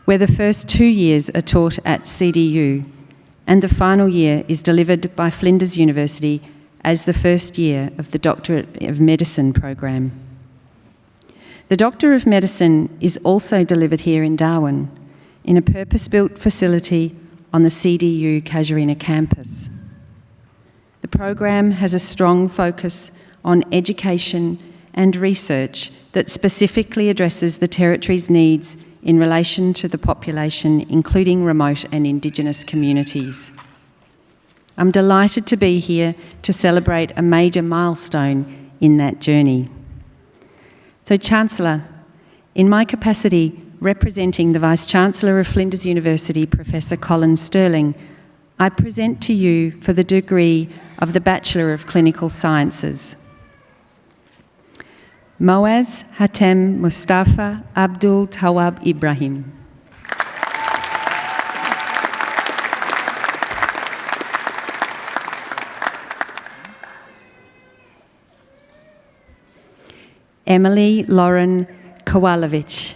where the first 2 years are taught at CDU and the final year is delivered by Flinders University as the first year of the Doctorate of Medicine program. The Doctor of Medicine is also delivered here in Darwin in a purpose-built facility on the CDU Casuarina campus. The program has a strong focus on education and research that specifically addresses the Territory's needs in relation to the population, including remote and Indigenous communities. I'm delighted to be here to celebrate a major milestone in that journey. So, Chancellor, in my capacity representing the Vice-Chancellor of Flinders University, Professor Colin Sterling, I present to you for the degree of the Bachelor of Clinical Sciences. Moaz Hatem Mustafa Abdul Tawab Ibrahim. Emily Lauren Kowalowicz.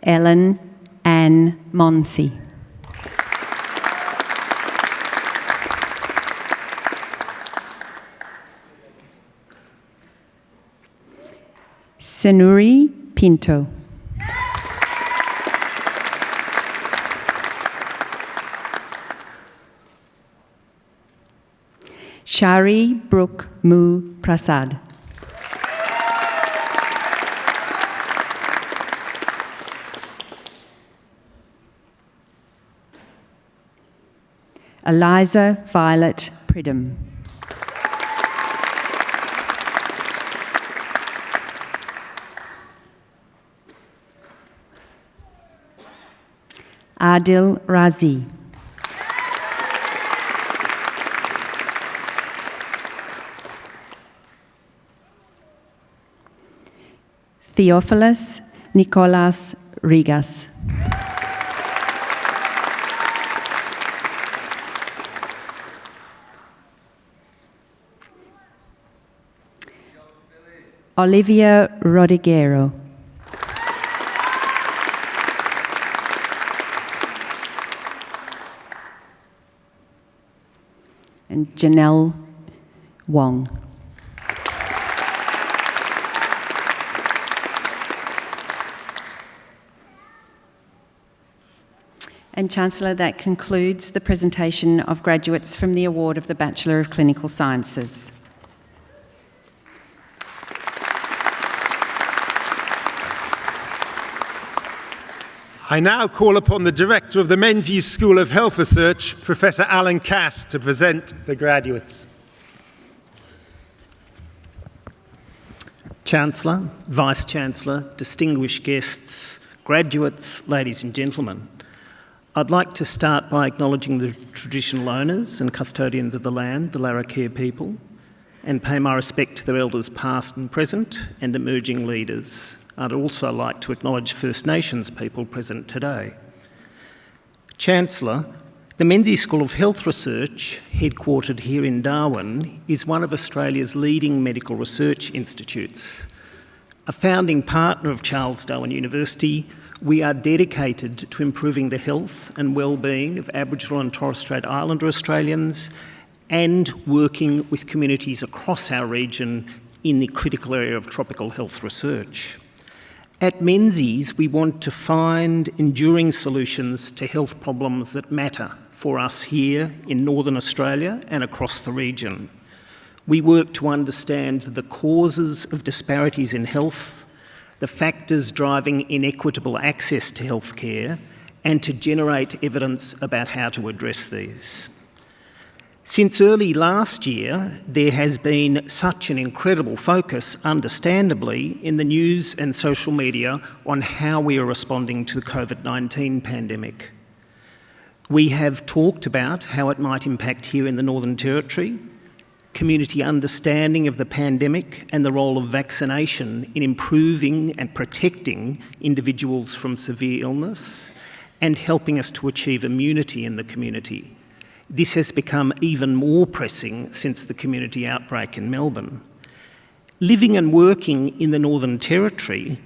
Ellen Ann Monsi. Senuri Pinto. Shari Brooke Mu Prasad. Eliza Violet Pridham. Adil Razi. Theophilus Nicolas Rigas. Olivia Rodriguero. And Janelle Wong. And Chancellor, that concludes the presentation of graduates from the award of the Bachelor of Clinical Sciences. I now call upon the Director of the Menzies School of Health Research, Professor Alan Cass, to present the graduates. Chancellor, Vice-Chancellor, distinguished guests, graduates, ladies and gentlemen, I'd like to start by acknowledging the traditional owners and custodians of the land, the Larrakia people, and pay my respect to their elders past and present and emerging leaders. I'd also like to acknowledge First Nations people present today. Chancellor, the Menzies School of Health Research, headquartered here in Darwin, is one of Australia's leading medical research institutes. A founding partner of Charles Darwin University, we are dedicated to improving the health and well-being of Aboriginal and Torres Strait Islander Australians and working with communities across our region in the critical area of tropical health research. At Menzies, we want to find enduring solutions to health problems that matter for us here in Northern Australia and across the region. We work to understand the causes of disparities in health, the factors driving inequitable access to healthcare, and to generate evidence about how to address these. Since early last year, there has been such an incredible focus, understandably, in the news and social media on how we are responding to the COVID-19 pandemic. We have talked about how it might impact here in the Northern Territory, community understanding of the pandemic and the role of vaccination in improving and protecting individuals from severe illness, and helping us to achieve immunity in the community. This has become even more pressing since the community outbreak in Melbourne. Living and working in the Northern Territory,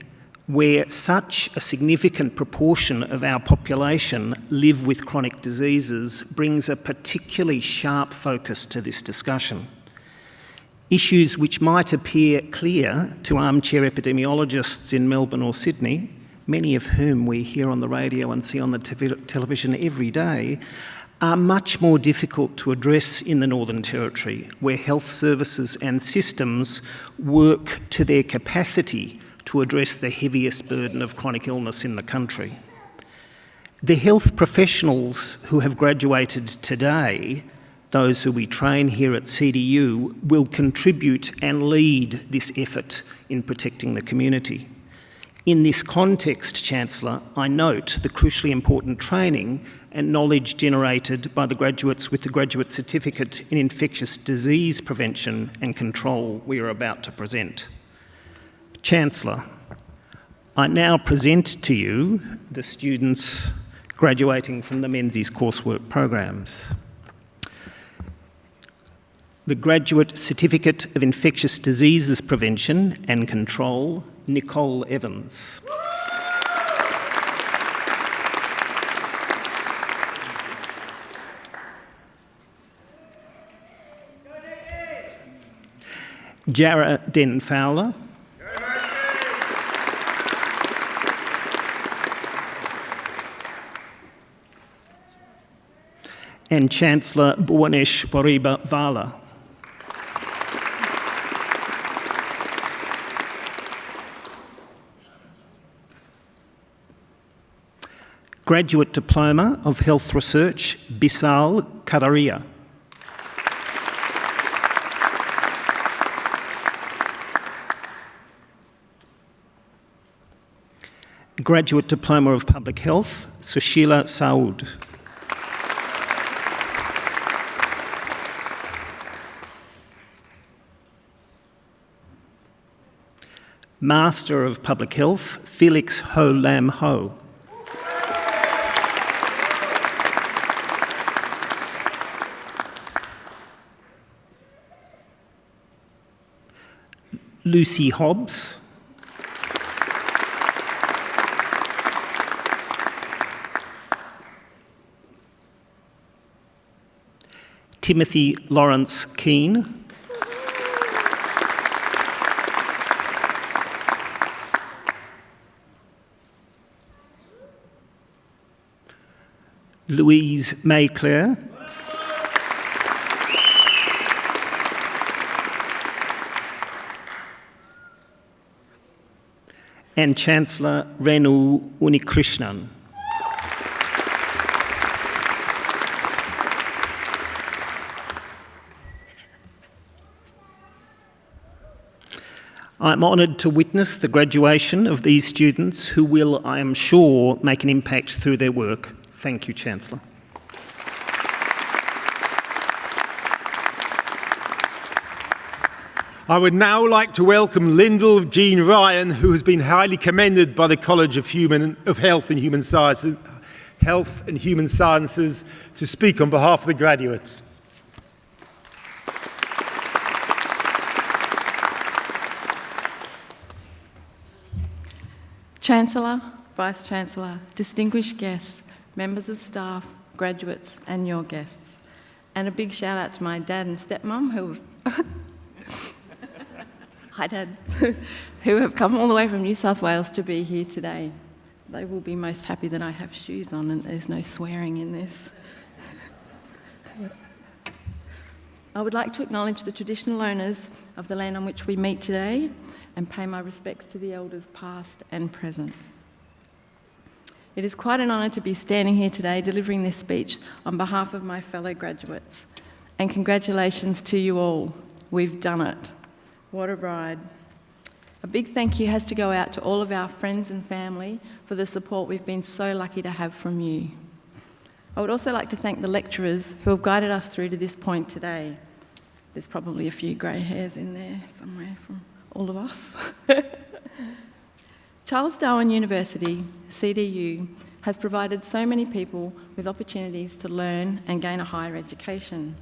where such a significant proportion of our population live with chronic diseases, brings a particularly sharp focus to this discussion. Issues which might appear clear to armchair epidemiologists in Melbourne or Sydney, many of whom we hear on the radio and see on the television every day, are much more difficult to address in the Northern Territory, where health services and systems work to their capacity to address the heaviest burden of chronic illness in the country. The health professionals who have graduated today, those who we train here at CDU, will contribute and lead this effort in protecting the community. In this context, Chancellor, I note the crucially important training and knowledge generated by the graduates with the Graduate Certificate in Infectious Disease Prevention and Control we are about to present. Chancellor, I now present to you the students graduating from the Menzies coursework programs. The Graduate Certificate of Infectious Diseases Prevention and Control, Nicole Evans. Jara Den Fowler. And Chancellor Bhuvanesh Boriba Vala. Graduate Diploma of Health Research, Bisal Kadaria. Graduate Diploma of Public Health, Sushila Saud. Master of Public Health, Felix Ho Lam Ho. Lucy Hobbs. Timothy Lawrence Keane. Louise Mayclair. And Chancellor Renu Unikrishnan. I'm honoured to witness the graduation of these students who will, I am sure, make an impact through their work. Thank you, Chancellor. I would now like to welcome Lyndall Jean Ryan, who has been highly commended by the College of Health and Human Sciences, to speak on behalf of the graduates. Chancellor, Vice-Chancellor, distinguished guests, members of staff, graduates and your guests. And a big shout out to my dad and stepmum who have hi Dad, who have come all the way from New South Wales to be here today. They will be most happy that I have shoes on and there's no swearing in this. I would like to acknowledge the traditional owners of the land on which we meet today and pay my respects to the elders past and present. It is quite an honour to be standing here today delivering this speech on behalf of my fellow graduates. And congratulations to you all. We've done it. What a ride. A big thank you has to go out to all of our friends and family for the support we've been so lucky to have from you. I would also like to thank the lecturers who have guided us through to this point today. There's probably a few grey hairs in there somewhere from all of us. Charles Darwin University, CDU, has provided so many people with opportunities to learn and gain a higher education.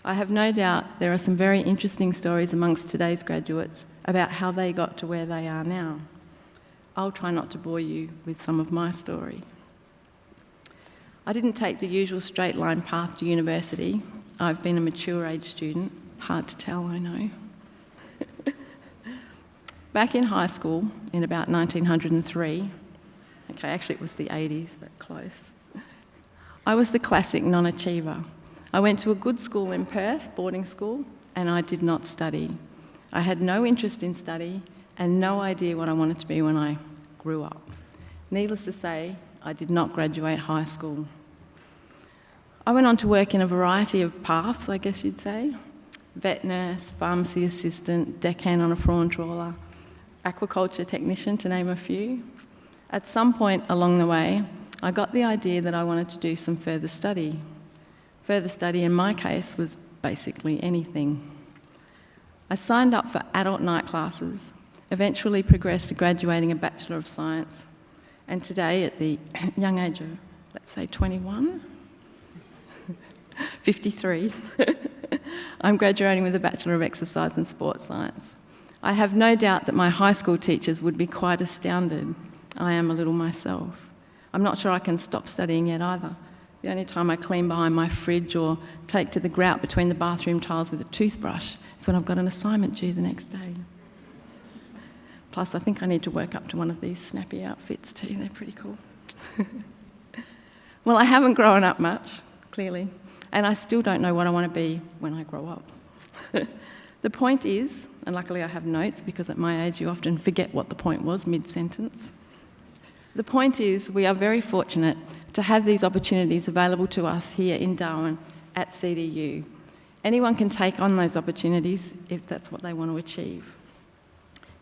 I have no doubt there are some very interesting stories amongst today's graduates about how they got to where they are now. I'll try not to bore you with some of my story. I didn't take the usual straight line path to university. I've been a mature age student. Hard to tell, I know. Back in high school, in about 1903, okay, actually it was the 80s, but close, I was the classic non-achiever. I went to a good school in Perth, boarding school, and I did not study. I had no interest in study and no idea what I wanted to be when I grew up. Needless to say, I did not graduate high school. I went on to work in a variety of paths, I guess you'd say. Vet nurse, pharmacy assistant, deckhand on a prawn trawler, aquaculture technician, to name a few. At some point along the way, I got the idea that I wanted to do some further study. Further study in my case was basically anything. I signed up for adult night classes, eventually progressed to graduating a Bachelor of Science, and today at the young age of, let's say 21, 53, I'm graduating with a Bachelor of Exercise and Sports Science. I have no doubt that my high school teachers would be quite astounded. I am a little myself. I'm not sure I can stop studying yet either. The only time I clean behind my fridge or take to the grout between the bathroom tiles with a toothbrush is when I've got an assignment due the next day. Plus, I think I need to work up to one of these snappy outfits too. They're pretty cool. Well, I haven't grown up much, clearly, and I still don't know what I want to be when I grow up. The point is, and luckily I have notes because at my age you often forget what the point was mid-sentence. The point is, we are very fortunate to have these opportunities available to us here in Darwin at CDU. Anyone can take on those opportunities if that's what they want to achieve.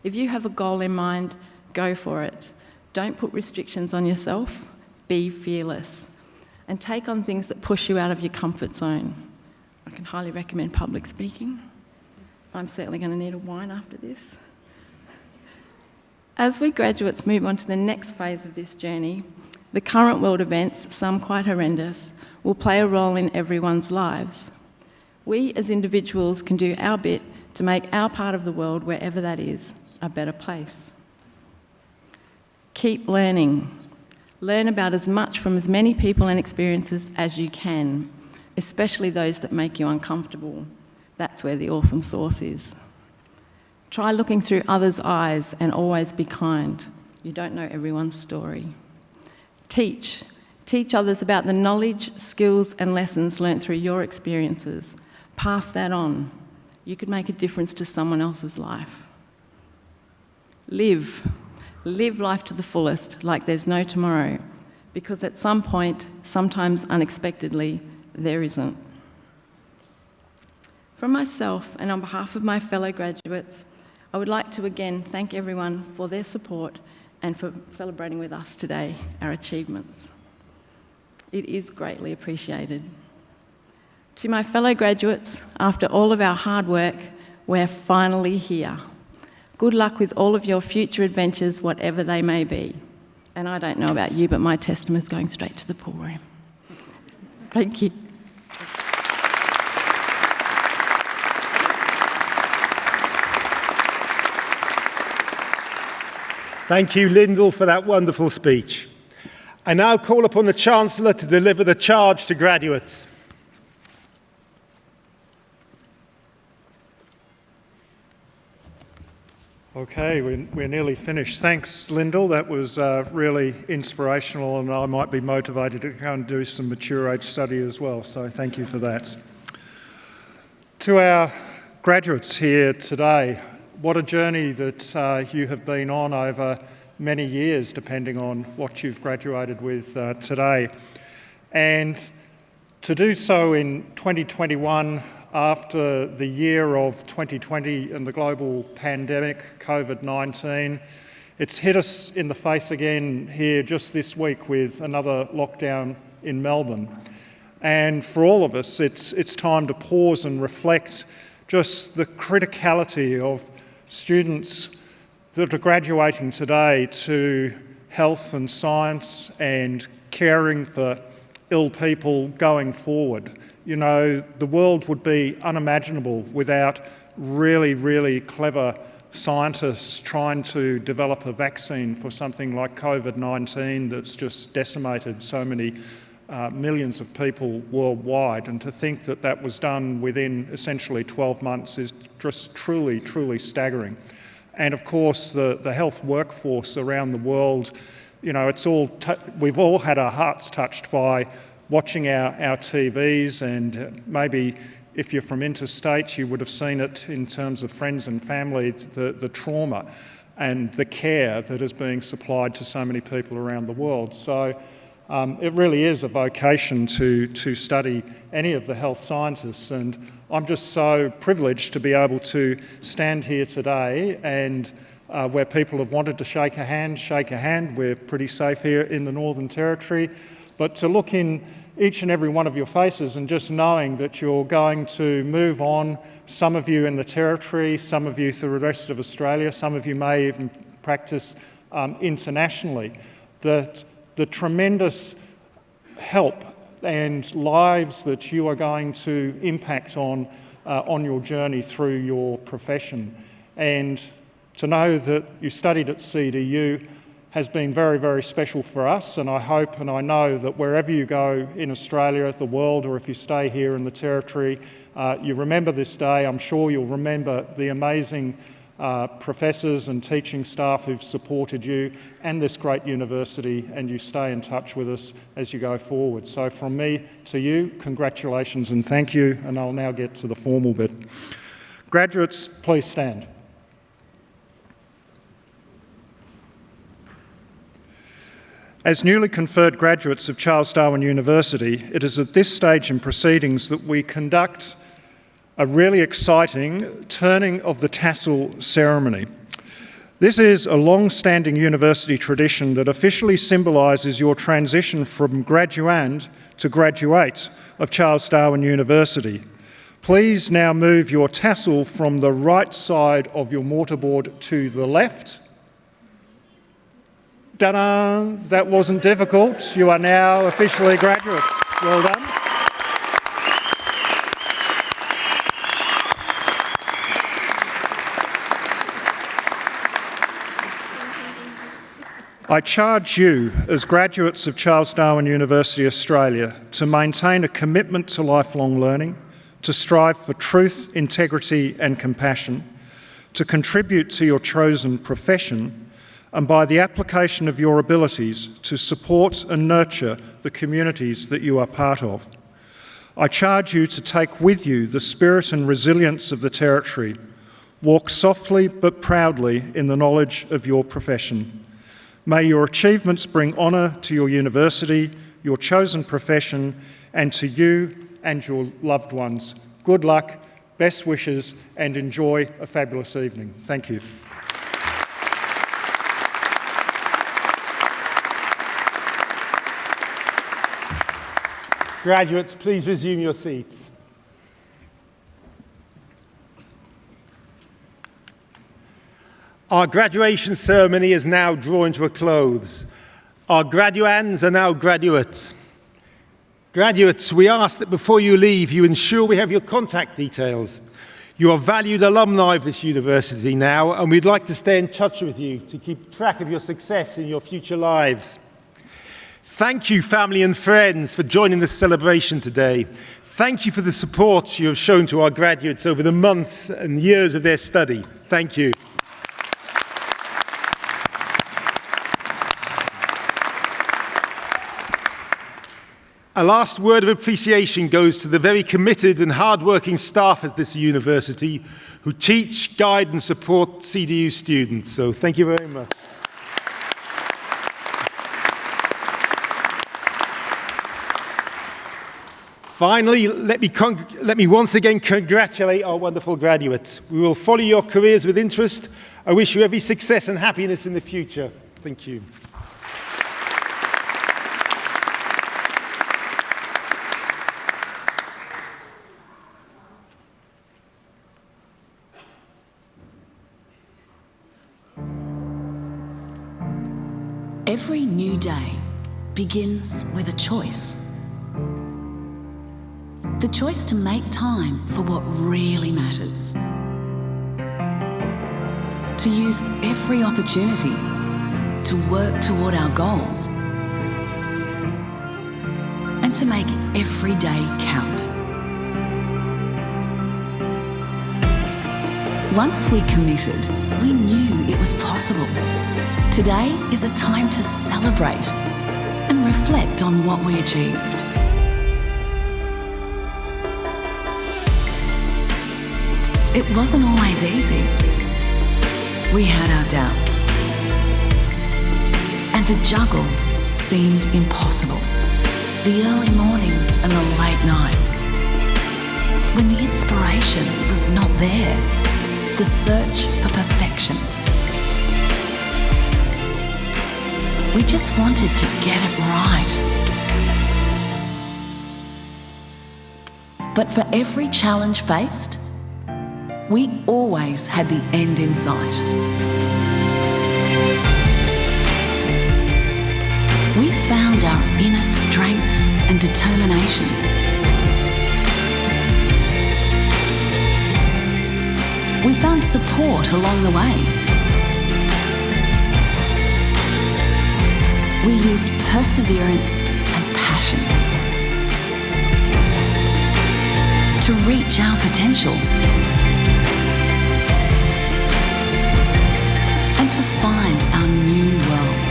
If you have a goal in mind, go for it. Don't put restrictions on yourself. Be fearless. And take on things that push you out of your comfort zone. I can highly recommend public speaking. I'm certainly going to need a wine after this. As we graduates move on to the next phase of this journey, the current world events, some quite horrendous, will play a role in everyone's lives. We as individuals can do our bit to make our part of the world, wherever that is, a better place. Keep learning. Learn about as much from as many people and experiences as you can, especially those that make you uncomfortable. That's where the awesome sauce is. Try looking through others' eyes and always be kind. You don't know everyone's story. Teach. Teach others about the knowledge, skills and lessons learnt through your experiences. Pass that on. You could make a difference to someone else's life. Live. Live life to the fullest, like there's no tomorrow, because at some point, sometimes unexpectedly, there isn't. From myself and on behalf of my fellow graduates, I would like to again thank everyone for their support and for celebrating with us today our achievements. It is greatly appreciated. To my fellow graduates, after all of our hard work, we're finally here. Good luck with all of your future adventures, whatever they may be. And I don't know about you, but my testiment's going straight to the pool room. Thank you. Thank you, Lyndall, for that wonderful speech. I now call upon the Chancellor to deliver the charge to graduates. Okay, we're nearly finished. Thanks, Lyndall. That was really inspirational, and I might be motivated to go and do some mature age study as well, so thank you for that. To our graduates here today, what a journey that you have been on over many years, depending on what you've graduated with today. And to do so in 2021, after the year of 2020 and the global pandemic, COVID-19, it's hit us in the face again here just this week with another lockdown in Melbourne. And for all of us, it's time to pause and reflect just the criticality of students that are graduating today to health and science and caring for ill people going forward. You know, the world would be unimaginable without really, really clever scientists trying to develop a vaccine for something like COVID-19 that's just decimated so many millions of people worldwide. And to think that that was done within essentially 12 months is just truly, truly staggering. And of course, the health workforce around the world, you know, we've all had our hearts touched by watching our TVs, and maybe if you're from interstate, you would have seen it in terms of friends and family, the trauma and the care that is being supplied to so many people around the world. So it really is a vocation to study any of the health scientists, and I'm just so privileged to be able to stand here today and where people have wanted to shake a hand. We're pretty safe here in the Northern Territory. But to look in each and every one of your faces and just knowing that you're going to move on, some of you in the Territory, some of you through the rest of Australia, some of you may even practice internationally, that the tremendous help and lives that you are going to impact on your journey through your profession. And to know that you studied at CDU has been very, very special for us, and I hope and I know that wherever you go in Australia, the world, or if you stay here in the Territory, you remember this day. I'm sure you'll remember the amazing professors and teaching staff who've supported you and this great university, and you stay in touch with us as you go forward. So from me to you, congratulations and thank you, and I'll now get to the formal bit. Graduates, please stand. As newly conferred graduates of Charles Darwin University, it is at this stage in proceedings that we conduct a really exciting turning of the tassel ceremony. This is a long-standing university tradition that officially symbolises your transition from graduand to graduate of Charles Darwin University. Please now move your tassel from the right side of your mortarboard to the left. Ta-da! That wasn't difficult. You are now officially graduates. Well done. I charge you, as graduates of Charles Darwin University Australia, to maintain a commitment to lifelong learning, to strive for truth, integrity and compassion, to contribute to your chosen profession, and by the application of your abilities to support and nurture the communities that you are part of. I charge you to take with you the spirit and resilience of the Territory, walk softly but proudly in the knowledge of your profession. May your achievements bring honour to your university, your chosen profession, and to you and your loved ones. Good luck, best wishes, and enjoy a fabulous evening. Thank you. Graduates, please resume your seats. Our graduation ceremony is now drawing to a close. Our graduands are now graduates. Graduates, we ask that before you leave, you ensure we have your contact details. You are valued alumni of this university now, and we'd like to stay in touch with you to keep track of your success in your future lives. Thank you, family and friends, for joining this celebration today. Thank you for the support you have shown to our graduates over the months and years of their study. Thank you. A last word of appreciation goes to the very committed and hard-working staff at this university who teach, guide and support CDU students. So thank you very much. Finally, let me once again congratulate our wonderful graduates. We will follow your careers with interest. I wish you every success and happiness in the future. Thank you. Every new day begins with a choice. The choice to make time for what really matters. To use every opportunity to work toward our goals. And to make every day count. Once we committed, we knew it was possible. Today is a time to celebrate and reflect on what we achieved. It wasn't always easy. We had our doubts. And the juggle seemed impossible. The early mornings and the late nights. When the inspiration was not there. The search for perfection. We just wanted to get it right. But for every challenge faced, we always had the end in sight. We found our inner strength and determination. We found support along the way. We used perseverance and passion to reach our potential and to find our new world.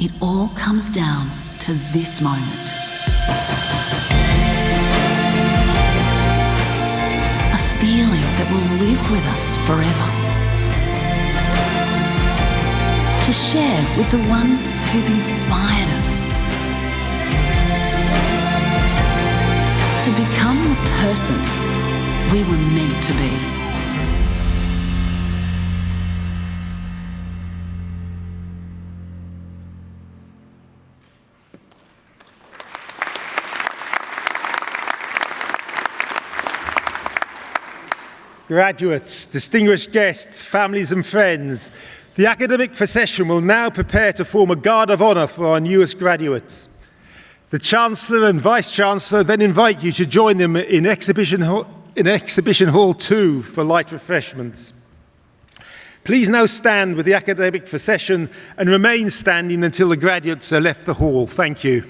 It all comes down to this moment. A feeling that will live with us forever. To share with the ones who've inspired us. To become the person we were meant to be. Graduates, distinguished guests, families and friends, the academic procession will now prepare to form a guard of honour for our newest graduates. The Chancellor and Vice-Chancellor then invite you to join them in Exhibition Hall 2 for light refreshments. Please now stand with the academic procession and remain standing until the graduates have left the hall. Thank you.